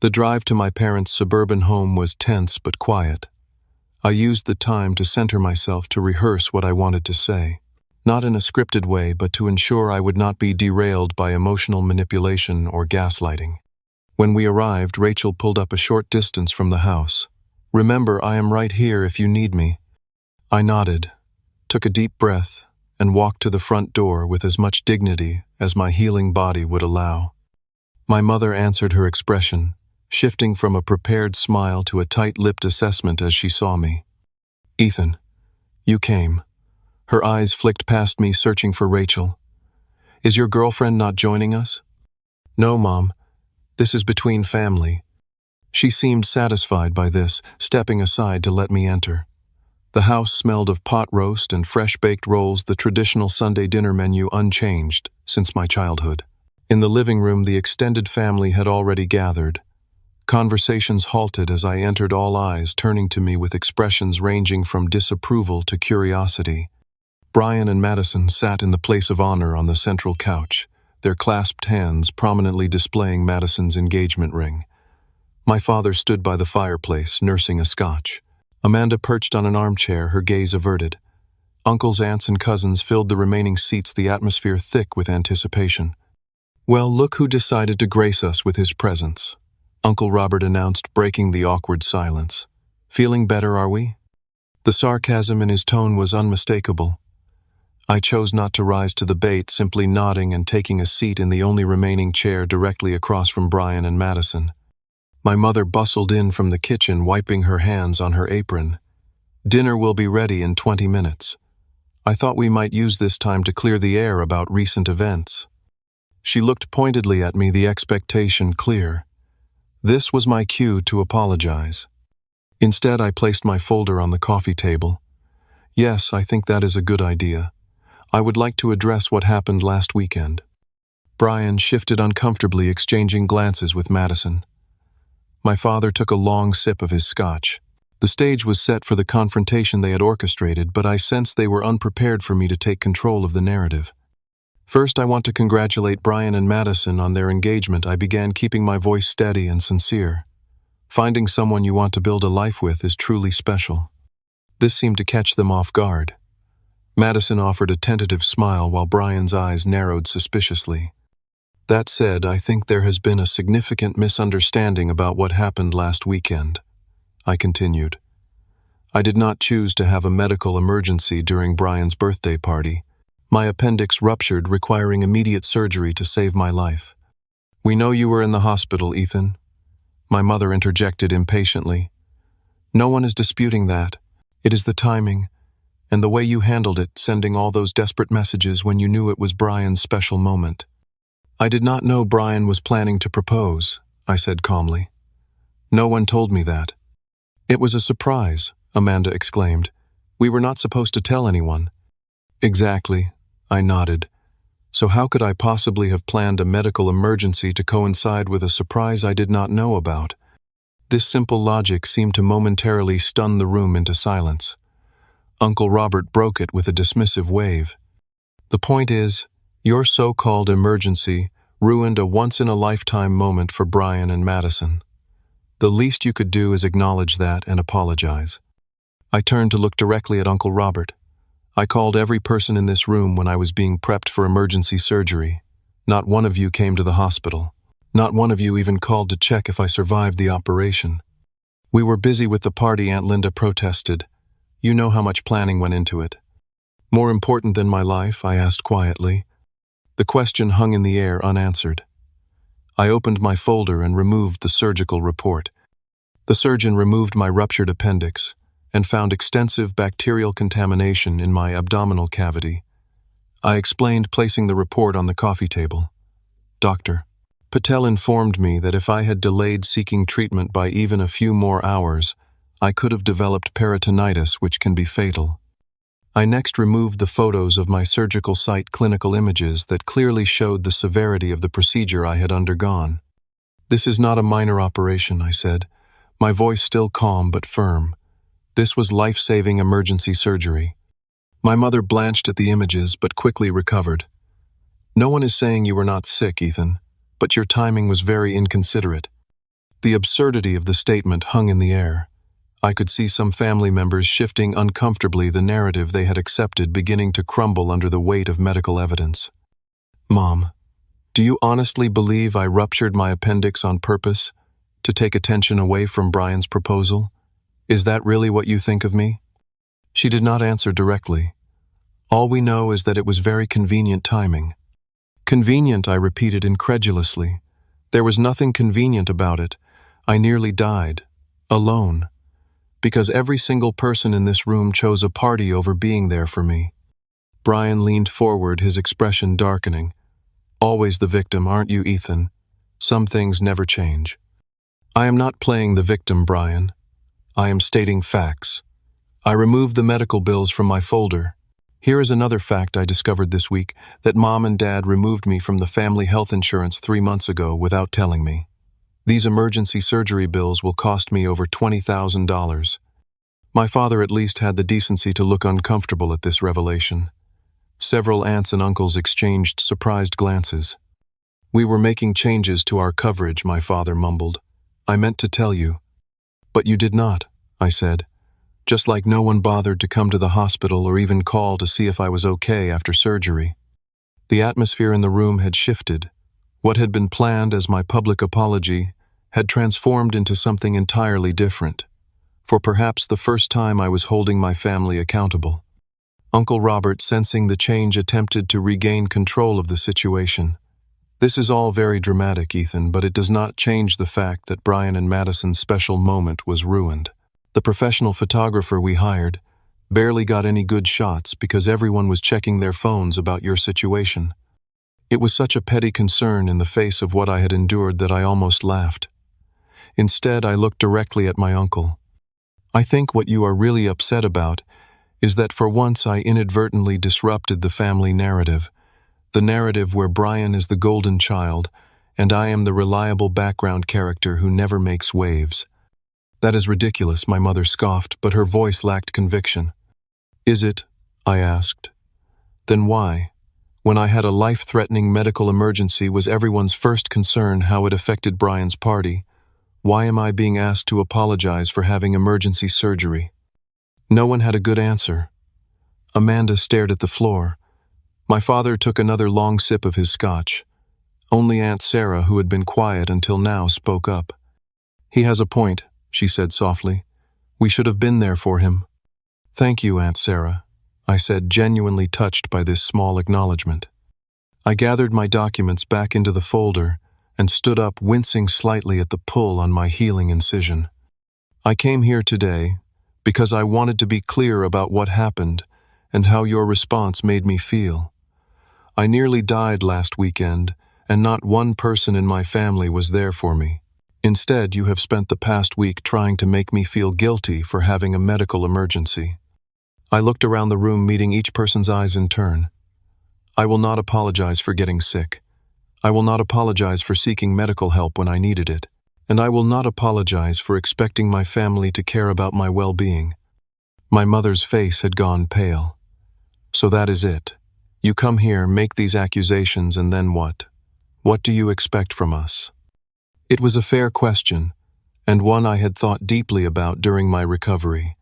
The drive to my parents' suburban home was tense but quiet. I used the time to center myself to rehearse what I wanted to say. Not in a scripted way, but to ensure I would not be derailed by emotional manipulation or gaslighting. When we arrived, Rachel pulled up a short distance from the house. Remember, I am right here if you need me. I nodded, took a deep breath, and walked to the front door with as much dignity as my healing body would allow. My mother answered her expression, shifting from a prepared smile to a tight-lipped assessment as she saw me. Ethan, you came. Her eyes flicked past me, searching for Rachel. Is your girlfriend not joining us? No, Mom. This is between family. She seemed satisfied by this, stepping aside to let me enter. The house smelled of pot roast and fresh-baked rolls, the traditional Sunday dinner menu unchanged since my childhood. In the living room, the extended family had already gathered. Conversations halted as I entered, all eyes turning to me with expressions ranging from disapproval to curiosity. Brian and Madison sat in the place of honor on the central couch, their clasped hands prominently displaying Madison's engagement ring. My father stood by the fireplace, nursing a scotch. Amanda perched on an armchair, her gaze averted. Uncles, aunts, and cousins filled the remaining seats, the atmosphere thick with anticipation. "Well, look who decided to grace us with his presence," Uncle Robert announced, breaking the awkward silence. "Feeling better, are we?" The sarcasm in his tone was unmistakable. I chose not to rise to the bait, simply nodding and taking a seat in the only remaining chair directly across from Brian and Madison. My mother bustled in from the kitchen, wiping her hands on her apron. "Dinner will be ready in 20 minutes. I thought we might use this time to clear the air about recent events." She looked pointedly at me, the expectation clear. This was my cue to apologize. Instead, I placed my folder on the coffee table. "Yes, I think that is a good idea. I would like to address what happened last weekend." Brian shifted uncomfortably, exchanging glances with Madison. My father took a long sip of his scotch. The stage was set for the confrontation they had orchestrated, but I sensed they were unprepared for me to take control of the narrative. "First, I want to congratulate Brian and Madison on their engagement," I began, keeping my voice steady and sincere. "Finding someone you want to build a life with is truly special." This seemed to catch them off guard. Madison offered a tentative smile while Brian's eyes narrowed suspiciously. "That said, I think there has been a significant misunderstanding about what happened last weekend," I continued. "I did not choose to have a medical emergency during Brian's birthday party. My appendix ruptured, requiring immediate surgery to save my life." "We know you were in the hospital, Ethan," my mother interjected impatiently. "No one is disputing that. It is the timing and the way you handled it, sending all those desperate messages when you knew it was Brian's special moment." "I did not know Brian was planning to propose," I said calmly. "No one told me that." "It was a surprise," Amanda exclaimed. "We were not supposed to tell anyone." "Exactly," I nodded. "So how could I possibly have planned a medical emergency to coincide with a surprise I did not know about?" This simple logic seemed to momentarily stun the room into silence. Uncle Robert broke it with a dismissive wave. "The point is, your so-called emergency ruined a once-in-a-lifetime moment for Brian and Madison. The least you could do is acknowledge that and apologize." I turned to look directly at Uncle Robert. "I called every person in this room when I was being prepped for emergency surgery. Not one of you came to the hospital. Not one of you even called to check if I survived the operation. We were busy with the party," Aunt Linda protested. "You know how much planning went into it." "More important than my life?" I asked quietly. The question hung in the air unanswered. I opened my folder and removed the surgical report. The surgeon removed my ruptured appendix and found extensive bacterial contamination in my abdominal cavity. I explained, placing the report on the coffee table. "Dr. Patel informed me that if I had delayed seeking treatment by even a few more hours, I could have developed peritonitis, which can be fatal." I next removed the photos of my surgical site clinical images that clearly showed the severity of the procedure I had undergone. "This is not a minor operation," I said, my voice still calm but firm. "This was life-saving emergency surgery." My mother blanched at the images but quickly recovered. "No one is saying you were not sick, Ethan, but your timing was very inconsiderate." The absurdity of the statement hung in the air. I could see some family members shifting uncomfortably, the narrative they had accepted beginning to crumble under the weight of medical evidence. "Mom, do you honestly believe I ruptured my appendix on purpose to take attention away from Brian's proposal? Is that really what you think of me?" She did not answer directly. "All we know is that it was very convenient timing." "Convenient," I repeated incredulously. "There was nothing convenient about it. I nearly died. Alone. Because every single person in this room chose a party over being there for me." Brian leaned forward, his expression darkening. "Always the victim, aren't you, Ethan? Some things never change." "I am not playing the victim, Brian. I am stating facts. I removed the medical bills from my folder. Here is another fact I discovered this week, that Mom and Dad removed me from the family health insurance 3 months ago without telling me. These emergency surgery bills will cost me over $20,000. My father at least had the decency to look uncomfortable at this revelation. Several aunts and uncles exchanged surprised glances. "We were making changes to our coverage," my father mumbled. "I meant to tell you." "But you did not," I said. Just like no one bothered to come to the hospital or even call to see if I was okay after surgery. The atmosphere in the room had shifted. What had been planned as my public apology had transformed into something entirely different. For perhaps the first time I was holding my family accountable. Uncle Robert, sensing the change, attempted to regain control of the situation. "This is all very dramatic, Ethan, but it does not change the fact that Brian and Madison's special moment was ruined. The professional photographer we hired barely got any good shots because everyone was checking their phones about your situation." It was such a petty concern in the face of what I had endured that I almost laughed. Instead, I looked directly at my uncle. "I think what you are really upset about is that for once I inadvertently disrupted the family narrative, the narrative where Brian is the golden child and I am the reliable background character who never makes waves." "That is ridiculous," my mother scoffed, but her voice lacked conviction. "Is it?" I asked. "Then why, when I had a life-threatening medical emergency, was everyone's first concern how it affected Brian's party? Why am I being asked to apologize for having emergency surgery?" No one had a good answer. Amanda stared at the floor. My father took another long sip of his scotch. Only Aunt Sarah, who had been quiet until now, spoke up. "He has a point," she said softly. "We should have been there for him." "Thank you, Aunt Sarah," I said, genuinely touched by this small acknowledgement. I gathered my documents back into the folder and stood up, wincing slightly at the pull on my healing incision. "I came here today because I wanted to be clear about what happened and how your response made me feel. I nearly died last weekend, and not one person in my family was there for me. Instead, you have spent the past week trying to make me feel guilty for having a medical emergency." I looked around the room, meeting each person's eyes in turn. "I will not apologize for getting sick. I will not apologize for seeking medical help when I needed it. And I will not apologize for expecting my family to care about my well-being." My mother's face had gone pale. "So that is it. You come here, make these accusations, and then what? What do you expect from us?" It was a fair question, and one I had thought deeply about during my recovery.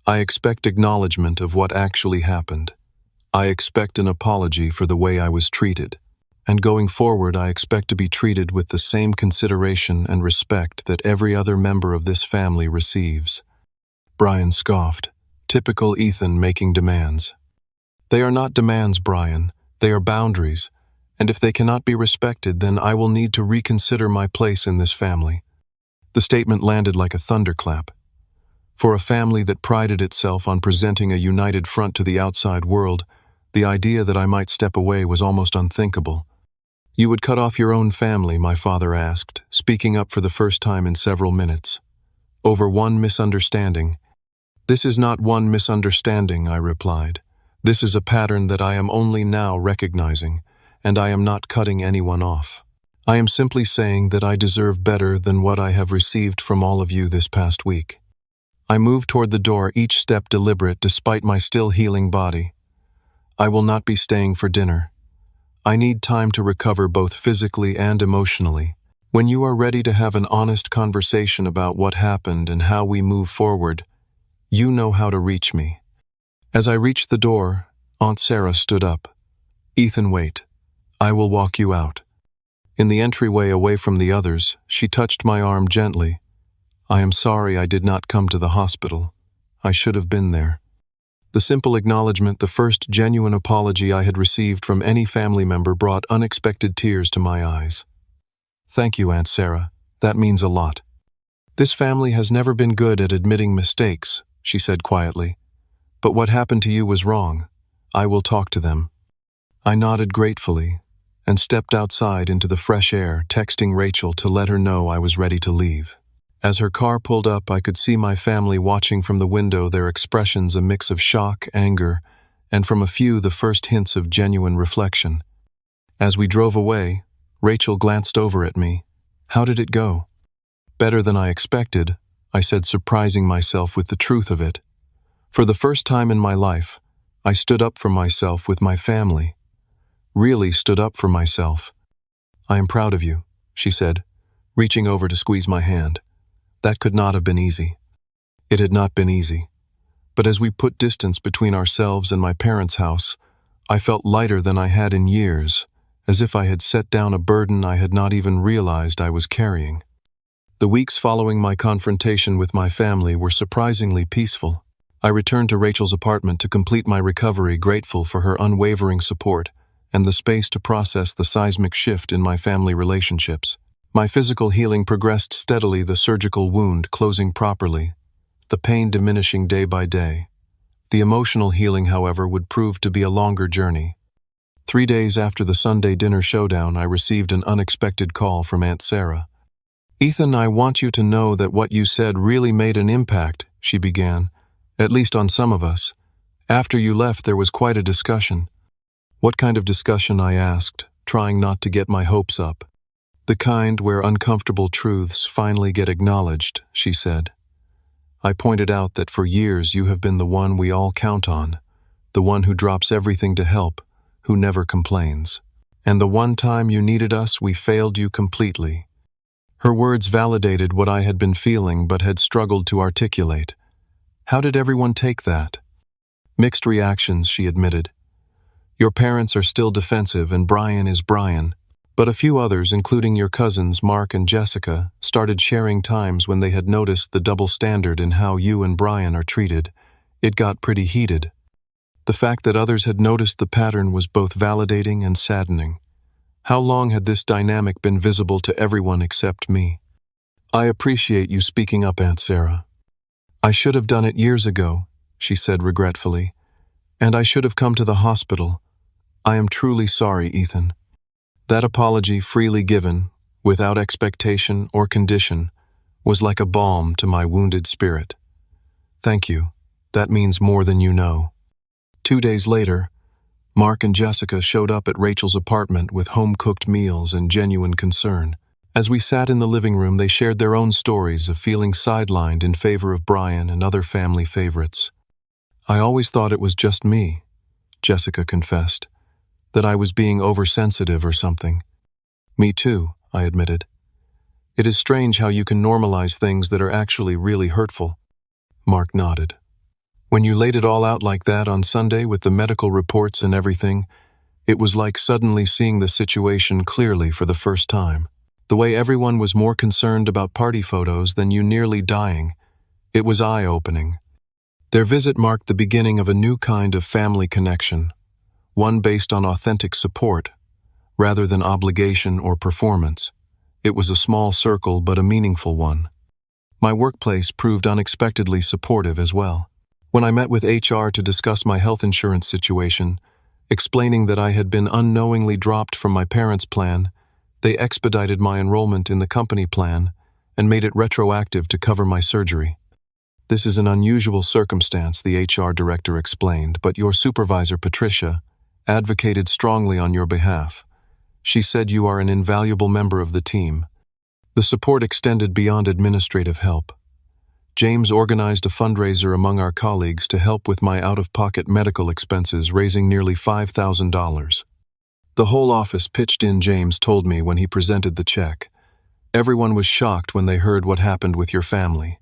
I expect acknowledgement of what actually happened. I expect an apology for the way I was treated. And going forward, I expect to be treated with the same consideration and respect that every other member of this family receives." Brian scoffed. Typical Ethan making demands. "They are not demands, Brian. They are boundaries. And if they cannot be respected, then I will need to reconsider my place in this family." The statement landed like a thunderclap. For a family that prided itself on presenting a united front to the outside world, the idea that I might step away was almost unthinkable. "You would cut off your own family?" my father asked, speaking up for the first time in several minutes. "Over one misunderstanding?" "This is not one misunderstanding," I replied. "This is a pattern that I am only now recognizing, and I am not cutting anyone off. I am simply saying that I deserve better than what I have received from all of you this past week." I moved toward the door, each step deliberate despite my still healing body. "I will not be staying for dinner. I need time to recover both physically and emotionally. When you are ready to have an honest conversation about what happened and how we move forward, you know how to reach me." As I reached the door, Aunt Sarah stood up. "Ethan, wait. I will walk you out." In the entryway away from the others, she touched my arm gently. "I am sorry I did not come to the hospital. I should have been there." The simple acknowledgement, the first genuine apology I had received from any family member, brought unexpected tears to my eyes. "Thank you, Aunt Sarah. That means a lot." "This family has never been good at admitting mistakes," she said quietly. "But what happened to you was wrong. I will talk to them." I nodded gratefully and stepped outside into the fresh air, texting Rachel to let her know I was ready to leave. As her car pulled up, I could see my family watching from the window, their expressions a mix of shock, anger, and from a few the first hints of genuine reflection. As we drove away, Rachel glanced over at me. "How did it go?" "Better than I expected," I said, surprising myself with the truth of it. For the first time in my life, I stood up for myself with my family. Really stood up for myself. "I am proud of you," she said, reaching over to squeeze my hand. That could not have been easy. It had not been easy. But as we put distance between ourselves and my parents' house, I felt lighter than I had in years, as if I had set down a burden I had not even realized I was carrying. The weeks following my confrontation with my family were surprisingly peaceful. I returned to Rachel's apartment to complete my recovery, grateful for her unwavering support and the space to process the seismic shift in my family relationships. My physical healing progressed steadily, the surgical wound closing properly, the pain diminishing day by day. The emotional healing, however, would prove to be a longer journey. 3 days after the Sunday dinner showdown, I received an unexpected call from Aunt Sarah. "Ethan, I want you to know that what you said really made an impact," she began, "at least on some of us. After you left, there was quite a discussion." "What kind of discussion?" I asked, trying not to get my hopes up. "The kind where uncomfortable truths finally get acknowledged," she said. I pointed out that for years you have been the one we all count on, the one who drops everything to help, who never complains. And the one time you needed us, we failed you completely. Her words validated what I had been feeling but had struggled to articulate. How did everyone take that? "Mixed reactions," she admitted. "Your parents are still defensive and Brian is Brian. But a few others, including your cousins Mark and Jessica, started sharing times when they had noticed the double standard in how you and Brian are treated. It got pretty heated. The fact that others had noticed the pattern was both validating and saddening. How long had this dynamic been visible to everyone except me? "I appreciate you speaking up, Aunt Sarah. I should have done it years ago," she said regretfully. "And I should have come to the hospital. I am truly sorry, Ethan." That apology, freely given, without expectation or condition, was like a balm to my wounded spirit. "Thank you. That means more than you know." 2 days later, Mark and Jessica showed up at Rachel's apartment with home-cooked meals and genuine concern. As we sat in the living room, they shared their own stories of feeling sidelined in favor of Brian and other family favorites. "I always thought it was just me," Jessica confessed, "that I was being oversensitive or something." "Me too," I admitted. "It is strange how you can normalize things that are actually really hurtful." Mark nodded. "When you laid it all out like that on Sunday with the medical reports and everything, it was like suddenly seeing the situation clearly for the first time. The way everyone was more concerned about party photos than you nearly dying, it was eye-opening." Their visit marked the beginning of a new kind of family connection, one based on authentic support, rather than obligation or performance. It was a small circle but a meaningful one. My workplace proved unexpectedly supportive as well. When I met with HR to discuss my health insurance situation, explaining that I had been unknowingly dropped from my parents' plan, they expedited my enrollment in the company plan and made it retroactive to cover my surgery. "This is an unusual circumstance," the HR director explained, "but your supervisor, Patricia, advocated strongly on your behalf. She said you are an invaluable member of the team." The support extended beyond administrative help. James organized a fundraiser among our colleagues to help with my out-of-pocket medical expenses, raising nearly $5,000. The whole office pitched in, James told me when he presented the check. "Everyone was shocked when they heard what happened with your family.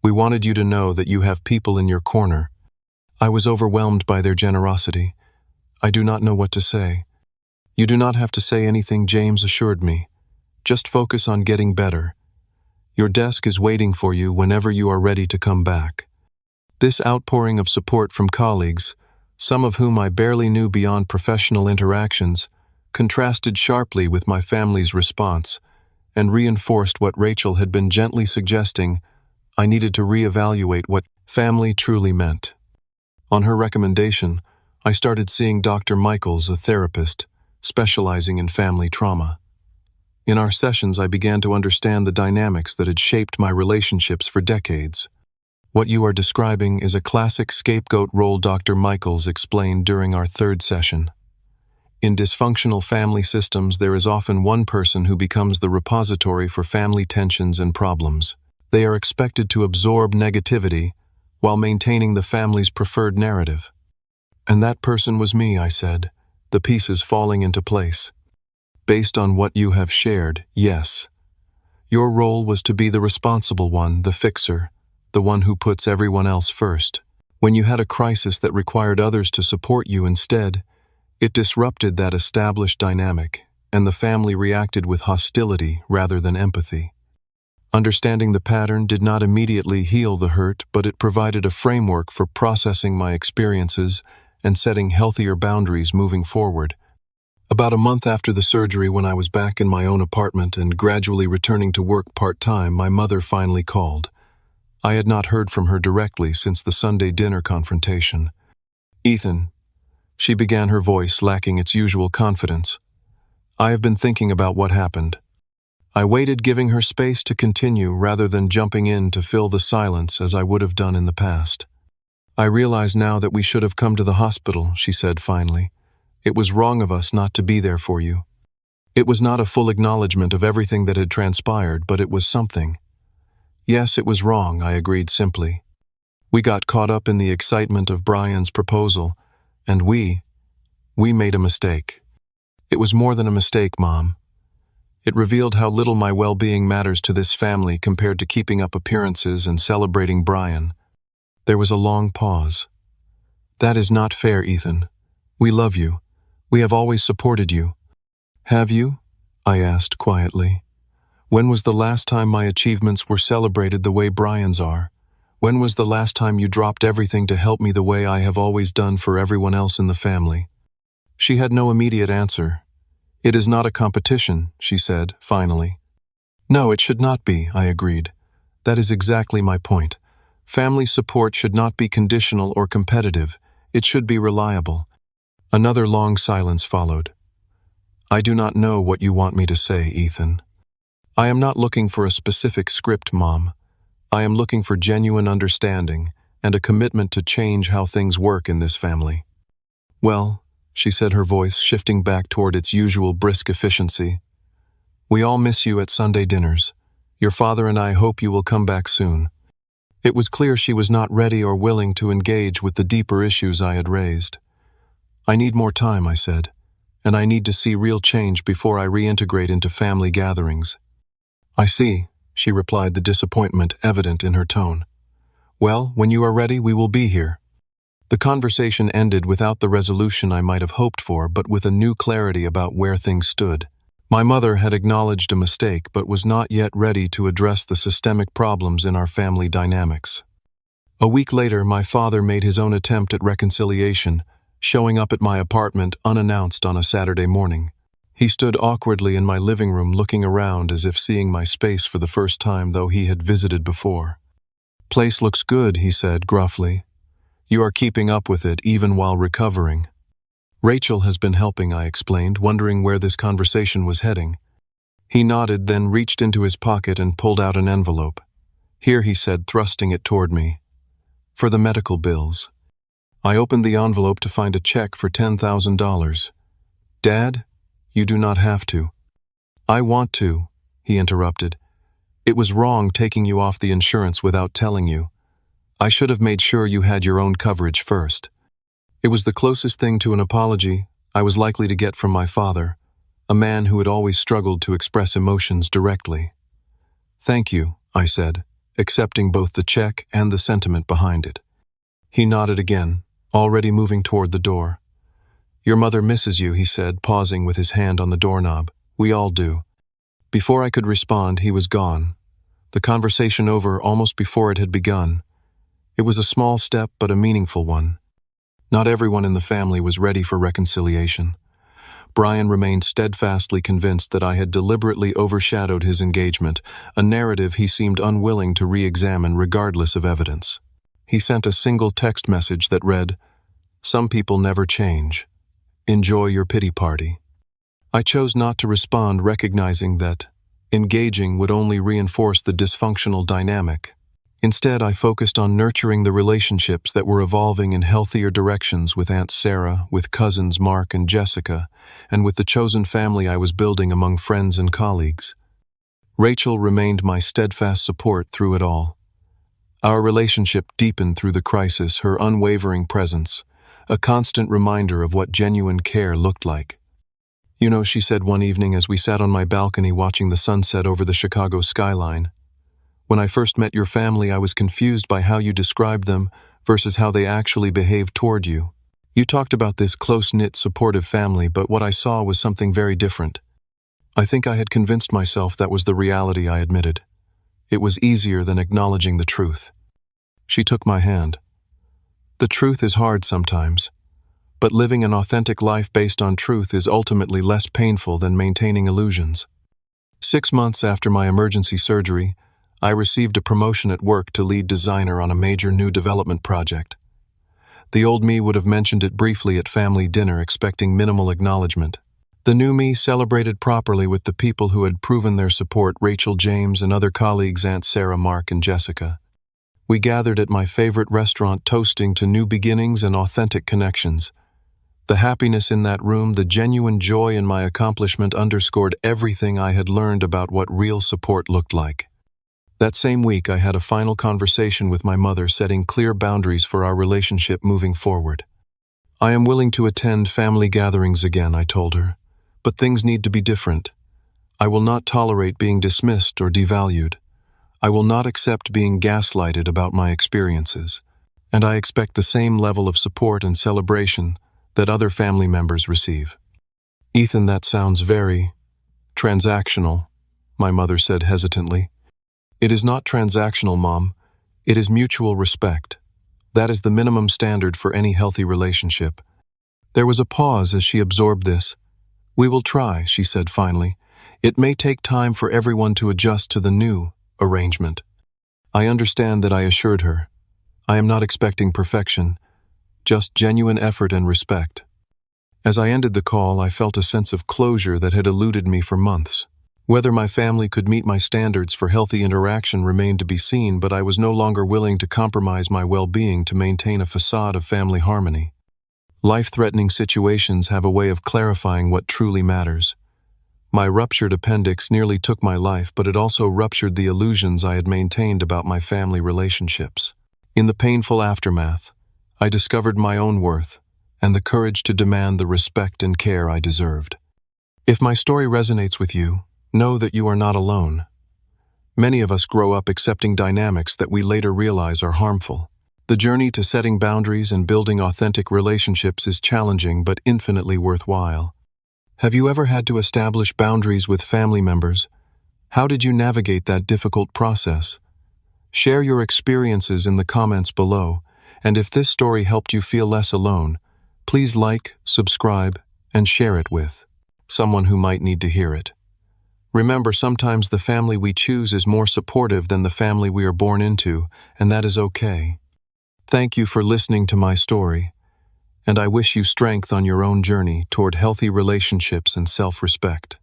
We wanted you to know that you have people in your corner." I was overwhelmed by their generosity. "I do not know what to say." "You do not have to say anything," James assured me. "Just focus on getting better. Your desk is waiting for you whenever you are ready to come back." This outpouring of support from colleagues, some of whom I barely knew beyond professional interactions, contrasted sharply with my family's response and reinforced what Rachel had been gently suggesting: I needed to reevaluate what family truly meant. On her recommendation, I started seeing Dr. Michaels, a therapist, specializing in family trauma. In our sessions, I began to understand the dynamics that had shaped my relationships for decades. What you are describing is a classic scapegoat role, Dr. Michaels explained during our third session. In dysfunctional family systems, there is often one person who becomes the repository for family tensions and problems. They are expected to absorb negativity while maintaining the family's preferred narrative. And that person was me, I said, the pieces falling into place. Based on what you have shared, yes. Your role was to be the responsible one, the fixer, the one who puts everyone else first. When you had a crisis that required others to support you instead, it disrupted that established dynamic, and the family reacted with hostility rather than empathy. Understanding the pattern did not immediately heal the hurt, but it provided a framework for processing my experiences and setting healthier boundaries moving forward. About a month after the surgery, when I was back in my own apartment and gradually returning to work part-time, my mother finally called. I had not heard from her directly since the Sunday dinner confrontation. "Ethan," she began, her voice lacking its usual confidence, "I have been thinking about what happened." I waited, giving her space to continue rather than jumping in to fill the silence as I would have done in the past. "I realize now that we should have come to the hospital," she said finally. "It was wrong of us not to be there for you." It was not a full acknowledgement of everything that had transpired, but it was something. "Yes, it was wrong," I agreed simply. "We got caught up in the excitement of Brian's proposal, and we made a mistake." "It was more than a mistake, Mom. It revealed how little my well-being matters to this family compared to keeping up appearances and celebrating Brian." There was a long pause. "That is not fair, Ethan. We love you. We have always supported you." "Have you?" I asked quietly. "When was the last time my achievements were celebrated the way Brian's are? When was the last time you dropped everything to help me the way I have always done for everyone else in the family?" She had no immediate answer. "It is not a competition," she said, finally. "No, it should not be," I agreed. "That is exactly my point. Family support should not be conditional or competitive. It should be reliable." Another long silence followed. "I do not know what you want me to say, Ethan. I am not looking for a specific script, Mom. I am looking for genuine understanding and a commitment to change how things work in this family." "Well," she said, her voice shifting back toward its usual brisk efficiency, "we all miss you at Sunday dinners. Your father and I hope you will come back soon." It was clear she was not ready or willing to engage with the deeper issues I had raised. "I need more time," I said, "and I need to see real change before I reintegrate into family gatherings." "I see," she replied, the disappointment evident in her tone. "Well, when you are ready, we will be here." The conversation ended without the resolution I might have hoped for, but with a new clarity about where things stood. My mother had acknowledged a mistake, but was not yet ready to address the systemic problems in our family dynamics. A week later, my father made his own attempt at reconciliation, showing up at my apartment unannounced on a Saturday morning. He stood awkwardly in my living room, looking around as if seeing my space for the first time, though he had visited before. "Place looks good," he said gruffly. "You are keeping up with it even while recovering." "Rachel has been helping," I explained, wondering where this conversation was heading. He nodded, then reached into his pocket and pulled out an envelope. "Here," he said, thrusting it toward me. "For the medical bills." I opened the envelope to find a check for $10,000. "Dad, you do not have to." "I want to," he interrupted. "It was wrong taking you off the insurance without telling you. I should have made sure you had your own coverage first." It was the closest thing to an apology I was likely to get from my father, a man who had always struggled to express emotions directly. "Thank you," I said, accepting both the check and the sentiment behind it. He nodded again, already moving toward the door. "Your mother misses you," he said, pausing with his hand on the doorknob. "We all do." Before I could respond, he was gone, the conversation over almost before it had begun. It was a small step, but a meaningful one. Not everyone in the family was ready for reconciliation. Brian remained steadfastly convinced that I had deliberately overshadowed his engagement, a narrative he seemed unwilling to re-examine regardless of evidence. He sent a single text message that read, "Some people never change. Enjoy your pity party." I chose not to respond, recognizing that engaging would only reinforce the dysfunctional dynamic. Instead, I focused on nurturing the relationships that were evolving in healthier directions with Aunt Sarah, with cousins Mark and Jessica, and with the chosen family I was building among friends and colleagues. Rachel remained my steadfast support through it all. Our relationship deepened through the crisis, her unwavering presence, a constant reminder of what genuine care looked like. "You know," she said one evening as we sat on my balcony watching the sunset over the Chicago skyline, "when I first met your family, I was confused by how you described them versus how they actually behaved toward you. You talked about this close-knit, supportive family, but what I saw was something very different. I think I had convinced myself that was the reality," I admitted. "It was easier than acknowledging the truth." She took my hand. "The truth is hard sometimes, but living an authentic life based on truth is ultimately less painful than maintaining illusions." 6 months after my emergency surgery, I received a promotion at work to lead designer on a major new development project. The old me would have mentioned it briefly at family dinner, expecting minimal acknowledgement. The new me celebrated properly with the people who had proven their support: Rachel, James, and other colleagues, Aunt Sarah, Mark, and Jessica. We gathered at my favorite restaurant, toasting to new beginnings and authentic connections. The happiness in that room, the genuine joy in my accomplishment, underscored everything I had learned about what real support looked like. That same week, I had a final conversation with my mother, setting clear boundaries for our relationship moving forward. "I am willing to attend family gatherings again," I told her, "but things need to be different. I will not tolerate being dismissed or devalued. I will not accept being gaslighted about my experiences. And I expect the same level of support and celebration that other family members receive." "Ethan, that sounds very transactional," my mother said hesitantly. "It is not transactional, Mom. It is mutual respect. That is the minimum standard for any healthy relationship." There was a pause as she absorbed this. "We will try," she said finally. "It may take time for everyone to adjust to the new arrangement." I understand that, I assured her. "I am not expecting perfection, just genuine effort and respect." As I ended the call, I felt a sense of closure that had eluded me for months. Whether my family could meet my standards for healthy interaction remained to be seen, but I was no longer willing to compromise my well-being to maintain a facade of family harmony. Life-threatening situations have a way of clarifying what truly matters. My ruptured appendix nearly took my life, but it also ruptured the illusions I had maintained about my family relationships. In the painful aftermath, I discovered my own worth and the courage to demand the respect and care I deserved. If my story resonates with you, know that you are not alone. Many of us grow up accepting dynamics that we later realize are harmful. The journey to setting boundaries and building authentic relationships is challenging but infinitely worthwhile. Have you ever had to establish boundaries with family members? How did you navigate that difficult process? Share your experiences in the comments below, and if this story helped you feel less alone, please like, subscribe, and share it with someone who might need to hear it. Remember, sometimes the family we choose is more supportive than the family we are born into, and that is okay. Thank you for listening to my story, and I wish you strength on your own journey toward healthy relationships and self-respect.